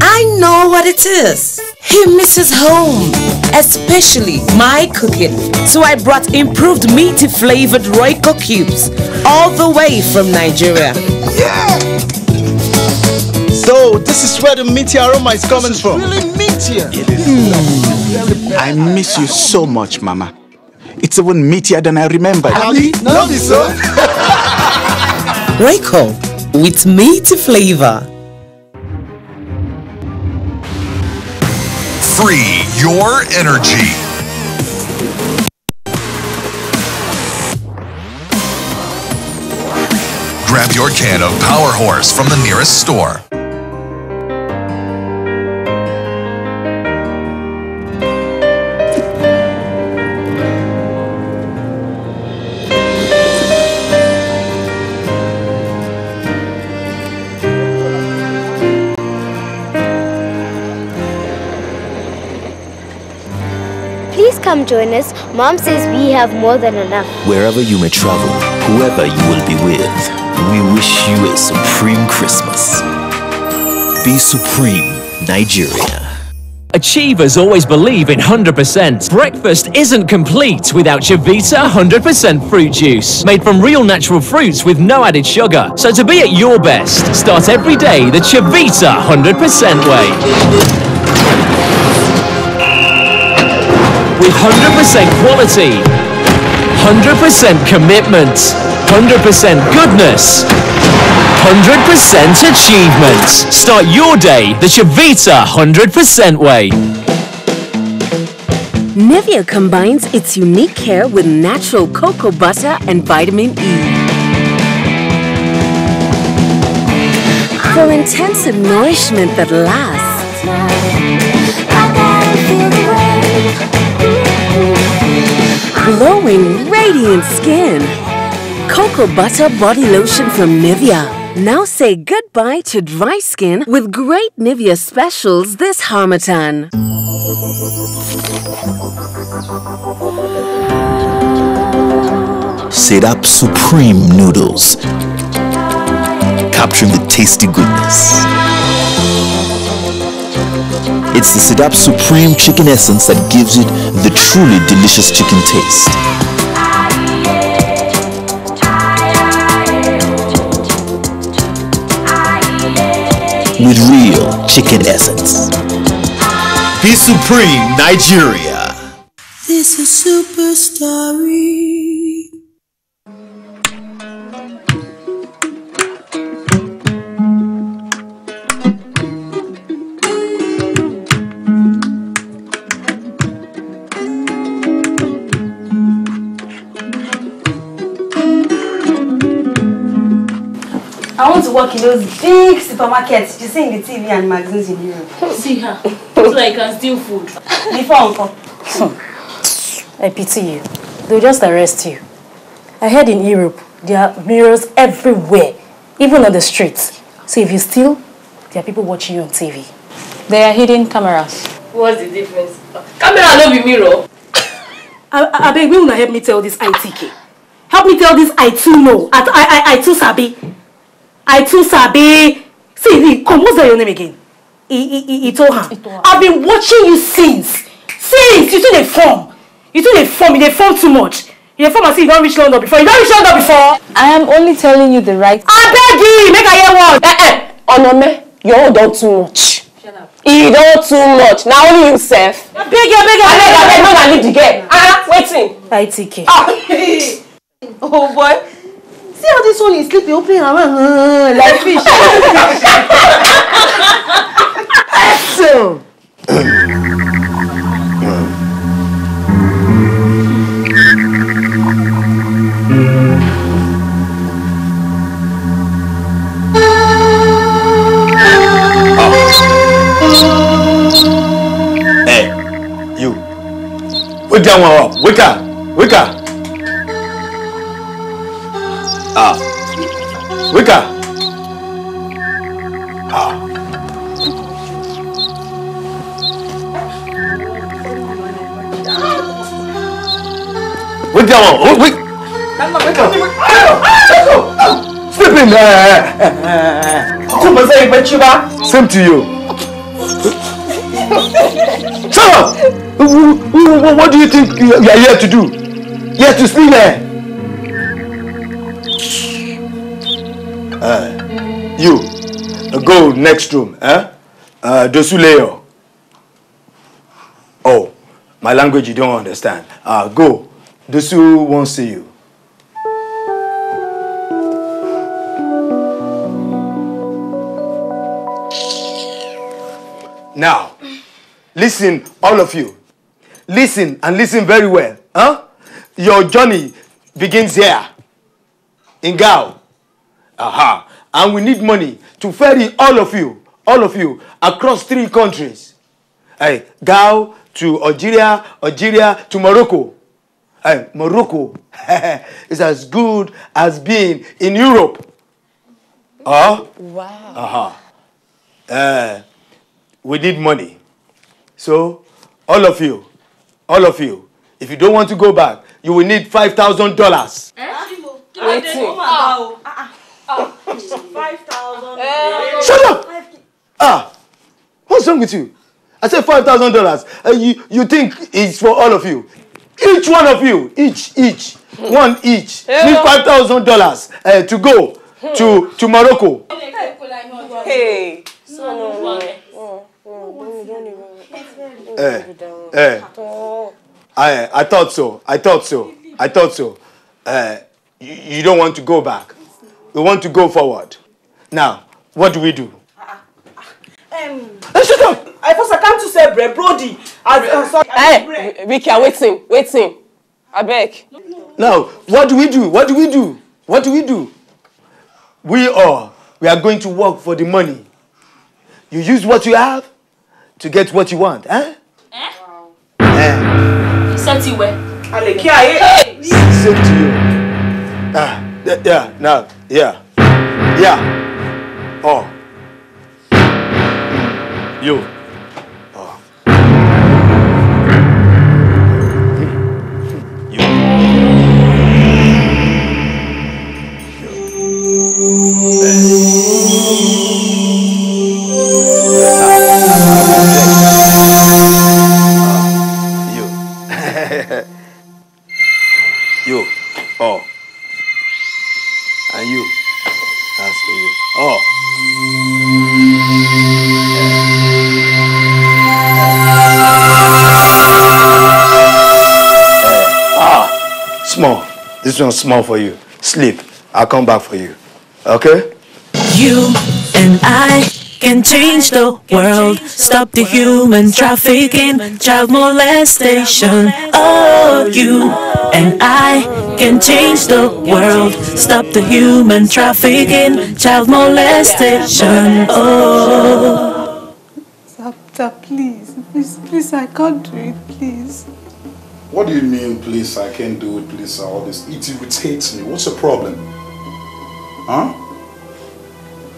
I know what it is. He misses home, especially my cooking. So I brought improved meaty flavored Royco cubes all the way from Nigeria. Yeah! So this is where the meaty aroma is coming from. Really meaty. I miss you so much, Mama. It's even meatier than I remembered. No, this so. Royco with meaty flavor. Free your energy. Grab your can of Power Horse from the nearest store. come join us. Mom says we have more than enough. Wherever you may travel, whoever you will be with, we wish you a supreme Christmas. Be supreme, Nigeria. Achievers always believe in 100%. Breakfast isn't complete without Chivita 100% fruit juice. Made from real natural fruits with no added sugar. So to be at your best, start every day the Chivita 100% way. With 100% quality, 100% commitment, 100% goodness, 100% achievement. Start your day the Chivita 100% way. Nivea combines its unique care with natural cocoa butter and vitamin E. For intensive nourishment that lasts. Glowing, radiant skin. Cocoa butter body lotion from Nivea. Now say goodbye to dry skin with great Nivea specials this Harmattan. Sedap Supreme Noodles, capturing the tasty goodness. It's the Sedap Supreme Chicken Essence that gives it the truly delicious chicken taste. With real chicken essence. Be supreme, Nigeria. This is super story. I want to work in those big supermarkets you see in the TV and magazines in Europe. See her, so I can steal food. Before Uncle. I pity you. They'll just arrest you. I heard in Europe, there are mirrors everywhere, even on the streets. So if you steal, there are people watching you on TV. They are hidden cameras. What's the difference? Camera no be mirror. I beg, will not help me tell this ITK. Help me tell this I too know. I too sabi. I too sabi. See, come, what's your name again? Itoha. I've been watching you since. You too they form. You too they form too much. You form as if you don't reach London before. You don't reach London before. I am only telling you the right. I beg you, make I hear what? Onome, you all done too much. Shut up. You done too much. Now only yourself. I beg you. No, I need to get. Waiting. ITK. Oh boy. See how this one is sleeping, opening around like fish. So. Hey, you. Wake that one up. Wake up. Wake up. Wake up. Wake that one. Wake. Wake up. Sleeping there. Same to you. Shut up! What do you think you are here to do? Here to sleep there? You, go next room. Dosuleo. Oh, my language you don't understand. Go. Dosu won't see you. Now, listen, all of you. Listen and listen very well. Your journey begins here, in Gao. And we need money to ferry all of you across 3 countries. Gao to Algeria, Algeria to Morocco. Morocco is as good as being in Europe. Wow. We need money. So, all of you, If you don't want to go back, you will need $5,000. Waiting. 5,000. Shut up! What's wrong with you? I said $5,000. You think it's for all of you? Each one of you, each, one each, need $5,000 to go to Morocco. Hey. I thought so. You don't want to go back. We want to go forward. Now, what do we do? Shut up! I come to say Brody. Hey, Vicky, waiting. I beg. Now, what do we do? We are going to work for the money. You use what you have to get what you want, eh? Sent you where? Sent to you. Yeah. Oh. You. Oh. You. Oh. And you. That's for you. Oh. Small. This one's small for you. Sleep. I'll come back for you. Okay? You and I can change the world. Stop the human trafficking, child molestation. Oh, you and I can change the world. Stop the human trafficking, child molestation. Oh. Sir, please, I can't do it, please. What do you mean, please, I can't do it, please, all this? It irritates me. What's the problem? Huh?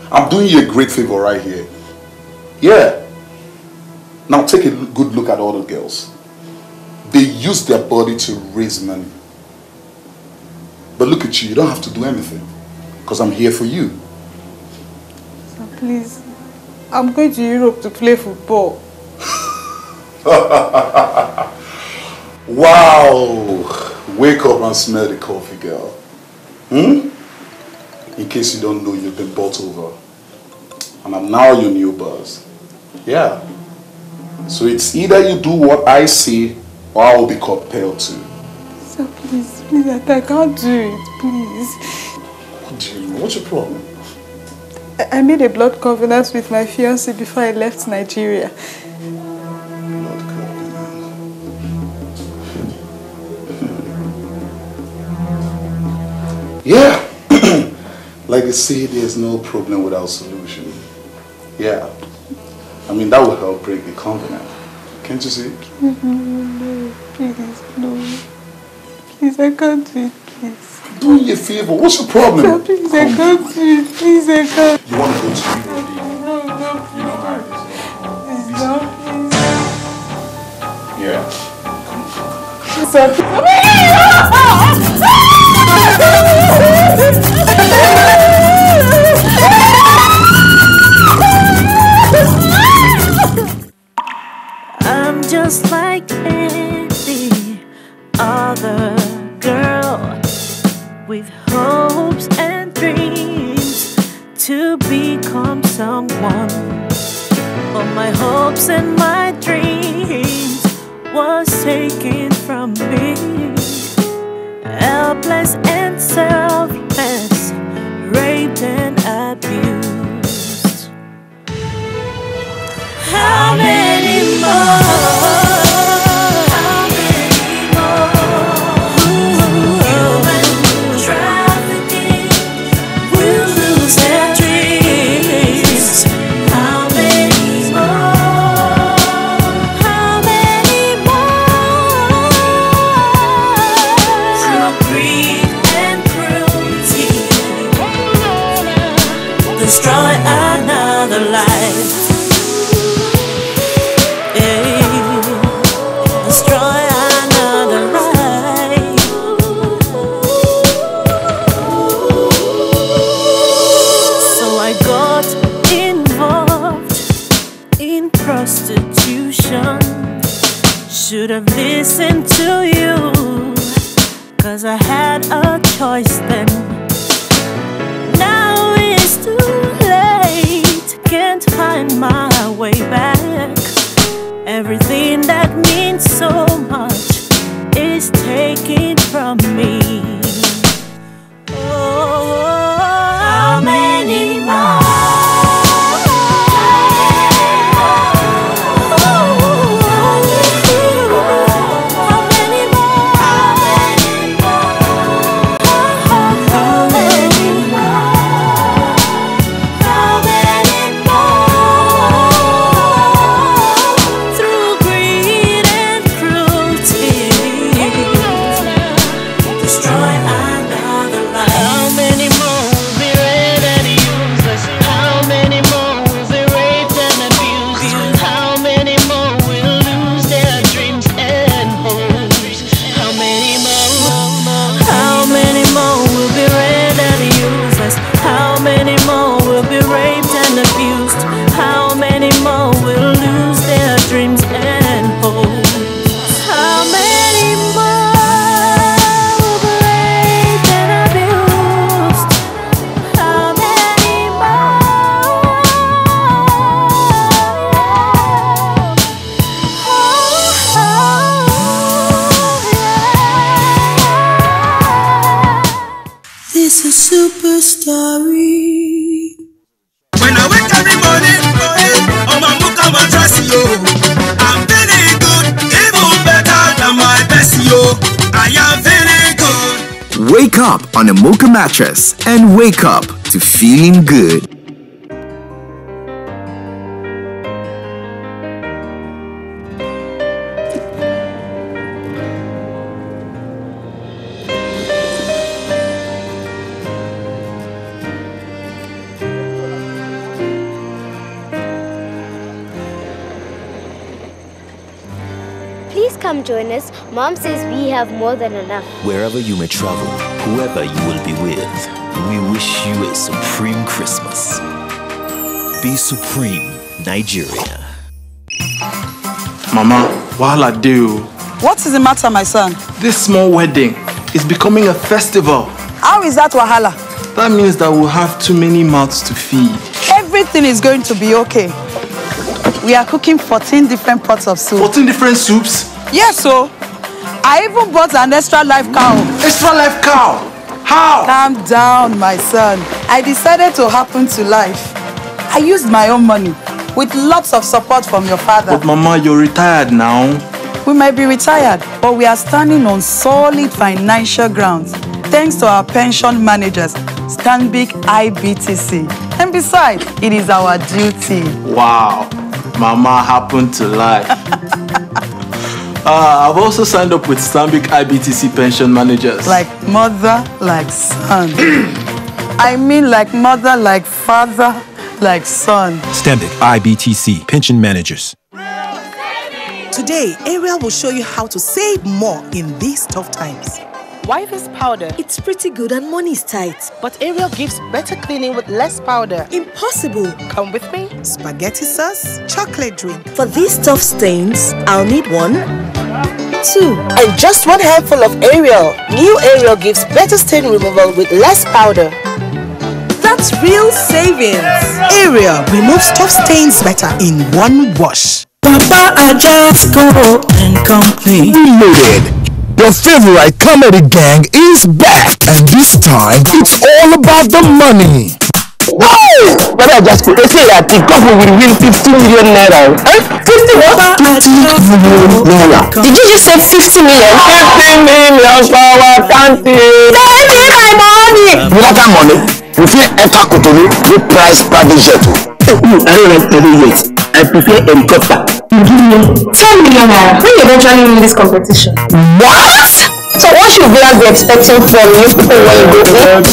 I'm doing you a great favor right here. Yeah. Now take a good look at all the girls. They use their body to raise money. But look at you, you don't have to do anything. Because I'm here for you. Sir, please. I'm going to Europe to play football. Wow! Wake up and smell the coffee, girl. In case you don't know, you've been bought over. And I'm now your new boss. Yeah. So it's either you do what I say, or I will be compelled to. Sir, please, I can't do it, please. What do you know? What's your problem? I made a blood covenant with my fiancé before I left Nigeria. Yeah. Like they say, there's no problem without solution. Yeah. I mean, that will help break the covenant. Can't you see? No, please, no. Please, I can't do it, please. Do me a favor. What's your problem? Sir, please, I can't do it. Please, I can't. You want to go to Europe? No. You know how it is. Please, no, please. Yeah. Sir, I'm just like any other girl with hopes and dreams to become someone. But my hopes and my dreams was taken from me. Helpless and selfless, raped and abused. How many more? How many more? Human trafficking will lose their dreams. How many more? How many more? Through greed and cruelty, destroy another life. Destroy another life. have listened to you, 'cause I had a choice then. Now it's too late, can't find my way back. Everything that means so much is taken from me. Oh, how many more? This is super story. When I wake every morning, I'm a book of my dress, yo. I'm feeling good, even better than my best, yo. I am feeling good. Wake up on a Mocha mattress and wake up to feeling good. Please come join us. Mom says we have more than enough. Wherever you may travel, whoever you will be with, we wish you a supreme Christmas. Be supreme, Nigeria. Mama, while I do, What is the matter, my son? this small wedding is becoming a festival. How is that wahala? That means that we'll have too many mouths to feed. Everything is going to be okay. We are cooking 14 different pots of soup. 14 different soups? Yes, so I even bought an extra live cow. Extra live cow? How? Calm down, my son. I decided to happen to life. I used my own money with lots of support from your father. But Mama, you're retired now. We might be retired, but we are standing on solid financial grounds thanks to our pension managers, Stanbic IBTC. And besides, it is our duty. Wow. Mama happened to life. I've also signed up with Stanbic IBTC pension managers. Like mother, like son. I mean like mother, like father, like son. Stanbic IBTC pension managers. Today, Ariel will show you how to save more in these tough times. Why this powder? It's pretty good and money's tight. But Ariel gives better cleaning with less powder. Impossible. Come with me. Spaghetti sauce, chocolate drink. For these tough stains, I'll need 1, 2, and just 1 handful of Ariel. New Ariel gives better stain removal with less powder. That's real savings. Ariel removes tough stains better in 1 wash. Papa, I just go and complete. Reloaded. Your favorite comedy gang is back, and this time it's all about the money. Hey! But I just could say that the government will win 50 million naira. 50 what? 50 million naira. Did you just say 50 million? 50 million for our country. Pay me my money. You want that money? You feel enter Cotonou with price private jet. I don't like private jets. I prefer helicopter. You give me 10 million naira when you eventually win this competition. What? So what should viewers be expecting from you people when you go there?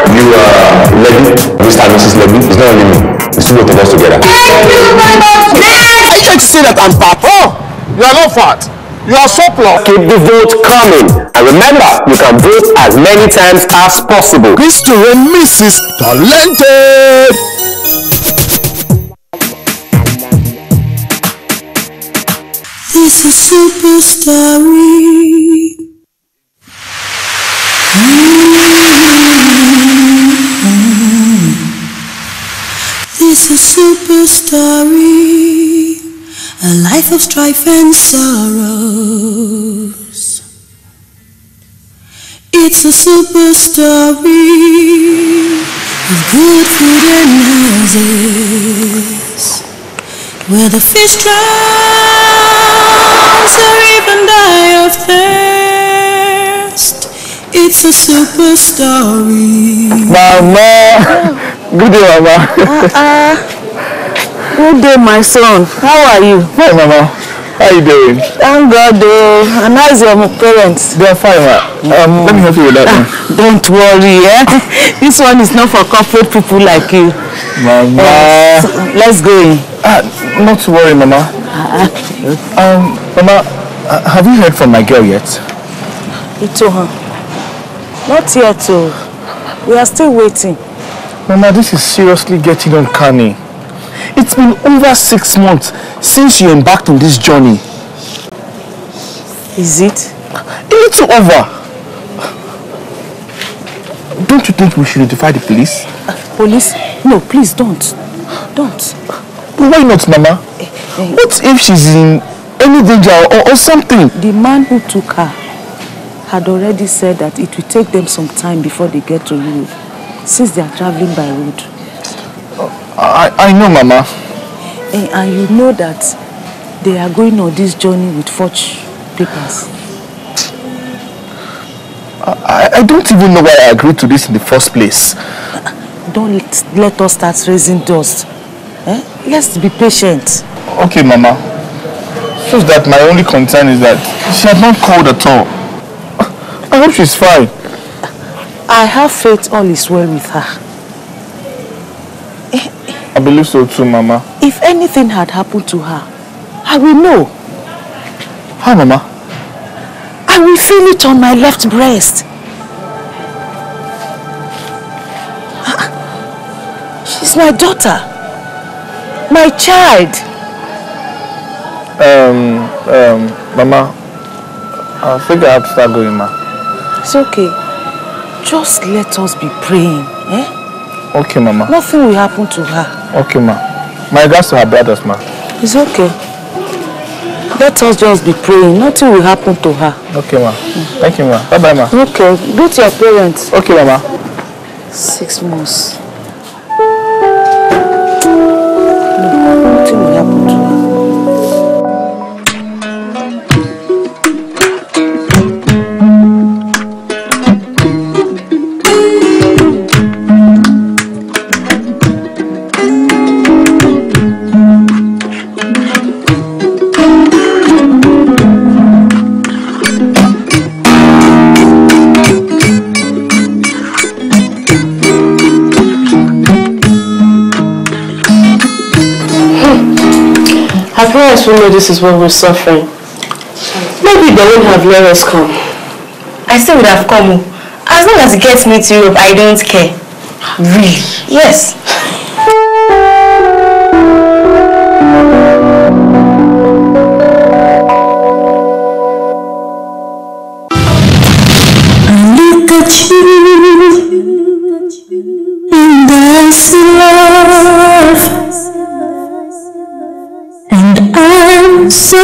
You are Levy, Mr. and Mrs. Levy. It's not only me. It's two both of us together. Are you trying to say that I'm fat? Oh, you are not fat. You are surplus. Keep the vote coming. And remember, you can vote as many times as possible. Mr. and Mrs. Talented. It's a super story. It's a super story, a life of strife and sorrows. It's a super story of good food and houses, where the fish drowns or even die of thirst. It's a super story. Mama! Good day, Mama. Good day, my son. How are you? Hi, Mama. How are you doing? Thank God, and how's your parents? They're fine, Ma. Let me help you with that one. Don't worry, This one is not for corporate people like you. Mama. So let's go in. Not to worry, Mama. Mama, have you heard from my girl yet? Not yet, we are still waiting. Mama, this is seriously getting uncanny. It's been over 6 months since you embarked on this journey. Is it? A little over. Don't you think we should notify the police? Police? No, please don't. Don't. Why not, Mama? What if she's in any danger or something? The man who took her had already said that it will take them some time before they get to Europe, since they are traveling by road. I know, Mama. And you know that they are going on this journey with forged papers. I don't even know why I agreed to this in the first place. Don't let us start raising dust. Let's be patient. Okay, Mama. Just that my only concern is that she has not called at all. I hope she's fine. I have faith all is well with her. I believe so too, Mama. If anything had happened to her, I will know. How, Mama? I will feel it on my left breast. She's my daughter. My child. Mama, I think I have to start going, Ma. It's okay. Just let us be praying, Okay, Mama. Nothing will happen to her. Okay, Ma. My regards to her brothers, Ma. It's okay. Let us just be praying. Nothing will happen to her. Okay, Ma. Thank you, Ma. Bye-bye, Ma. Okay. Go to your parents. Okay, Mama. 6 months. Nothing will happen to her. Her parents will know this is what we're suffering. Maybe they won't have let us come. I still would have come. As long as it gets me to Europe, I don't care. Really? Yes. Look at you, and I see love, and I'm so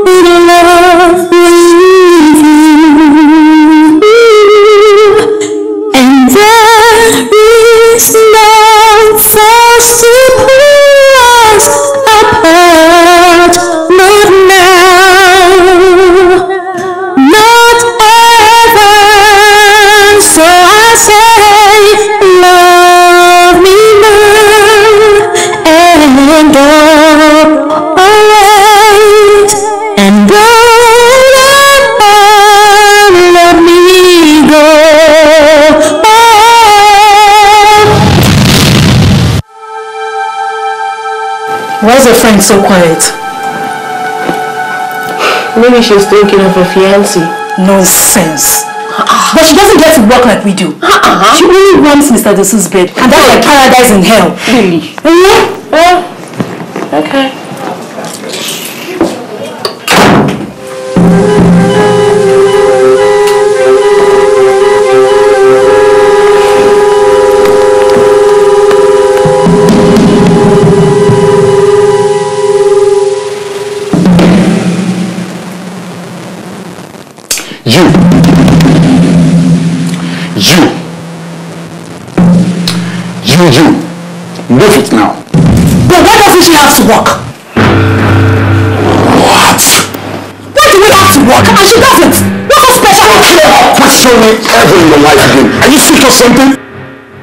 in love with you, and there is no force to pull us apart, not now, not ever. So I say, love me now and always, and don't let me go. Why is your friend so quiet? Maybe she's thinking of her fiancé. Nonsense. But she doesn't get to work like we do. She only wants Mr. Dosu's bed. And that's like paradise in hell. Really? Yeah. Okay. You. Move it now. But why doesn't she have to work? What? Why do we have to work? And she doesn't. What's so special? Don't you ever question me ever in your life again. Are you sick or something?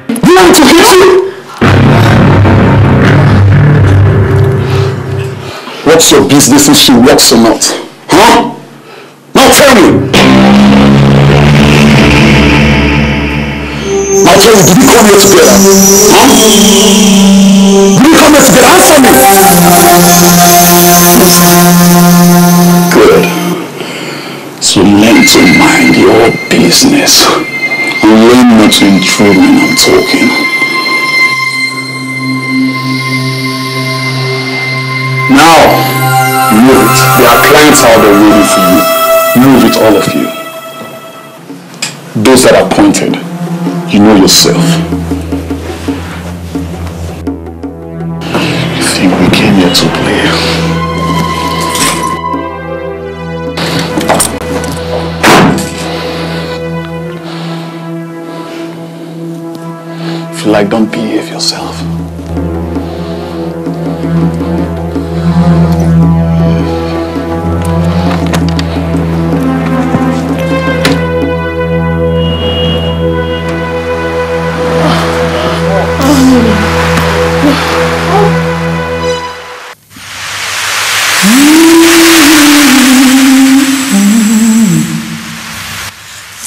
You want me to hit you? What's your business if she works or not? Huh? Now tell me. Now tell me, did we come here together? Huh? Did we come here together? Answer me. Good. So learn to mind your business. And learn not to intrude when I'm talking. Now, move it. There are clients out there waiting for you. Move it, all of you. Those that are appointed, you know yourself. You think we came here to play? If you like, don't behave yourself.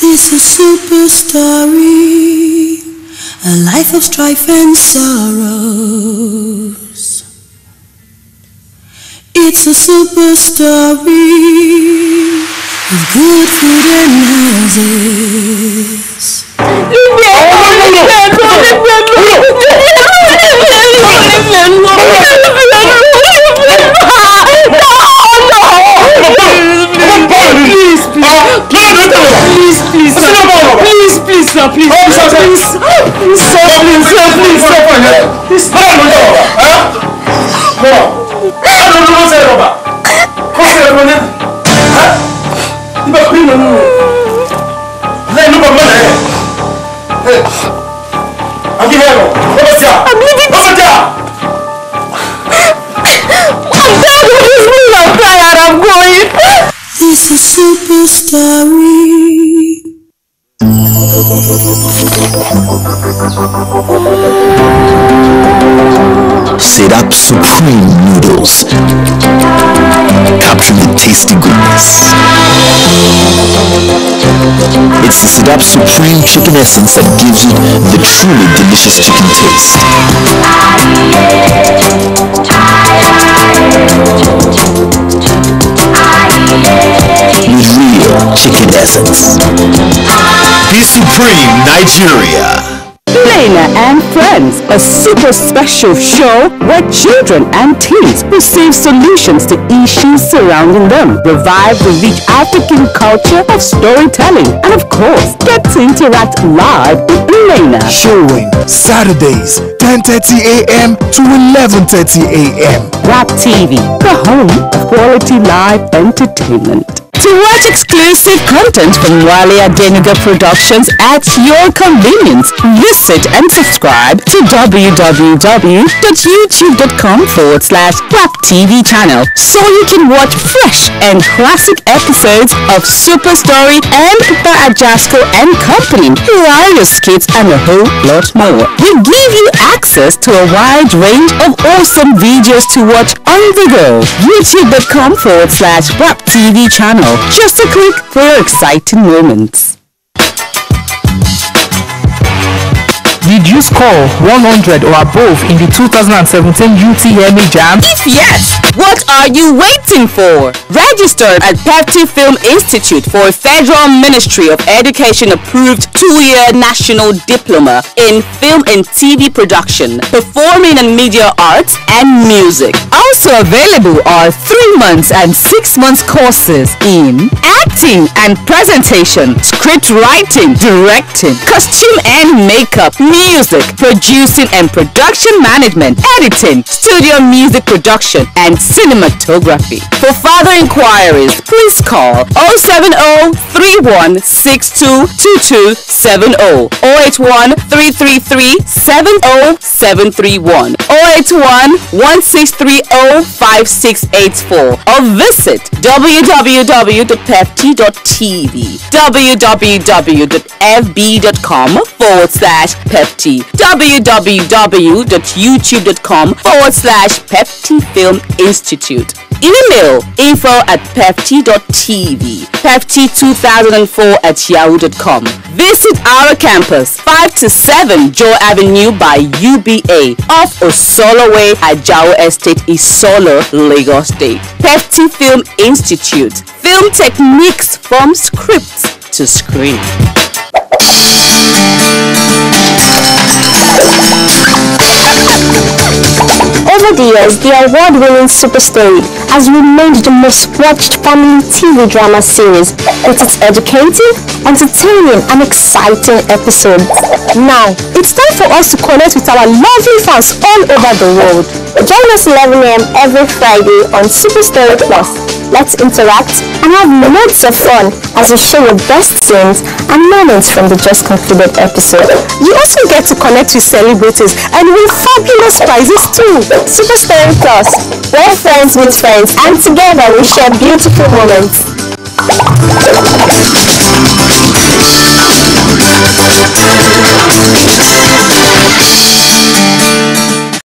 This is super story, a life of strife and sorrows. It's a super story of good food and houses. This is super story. Set up supreme noodles, capturing the tasty goodness. It's the Set Up Supreme Chicken Essence that gives you the truly delicious chicken taste. With real chicken essence. Be Supreme, Nigeria. Elena and Friends, a super special show where children and teens receive solutions to issues surrounding them, revive the rich African culture of storytelling, and of course, get to interact live with Elena. Showing Saturdays, 10:30 a.m. to 11:30 a.m. Rap TV, the home of quality live entertainment. To watch exclusive content from Wale Adenuga Productions at your convenience, visit and subscribe to www.youtube.com/RapTV channel so you can watch fresh and classic episodes of Super Story and The Ajasco and Company, hilarious skits, and a whole lot more. We give you access to a wide range of awesome videos to watch on the go. youtube.com/RapTV channel. Just a click for your exciting moments. Did you score 100 or above in the 2017 UTME JAM? If yes, what are you waiting for? Register at Pepti Film Institute for a Federal Ministry of Education approved 2-year national diploma in film and TV production, performing and media arts, and music. Also available are 3 months and 6 months courses in acting and presentation, script writing, directing, costume and makeup, music, producing and production management, editing, studio music production, and cinematography. For further inquiries, please call 070-3162-2270, 081-333-70731, 081-1630-5684, or visit www.pepti.tv, www.fb.com/Pepti, www.youtube.com/Pepti Film Institute. Email info@pepti.tv, pepti2004@yahoo.com. Visit our campus, 5 to 7 Joe Avenue by UBA, off Osolo Way at Jao Estate, Isolo, Lagos State. Pepti Film Institute. Film techniques from script to screen. Over the years, the award-winning Super Story has remained the most watched family TV drama series with its educative, entertaining and exciting episodes. Now, it's time for us to connect with our lovely fans all over the world. Join us 11 a.m. every Friday on Super Story Plus. Let's interact and have loads of fun as we share your best scenes and moments from the just concluded episode. You also get to connect with celebrities and win fabulous prizes too. Super Story Plus, where friends meet friends and together we share beautiful moments.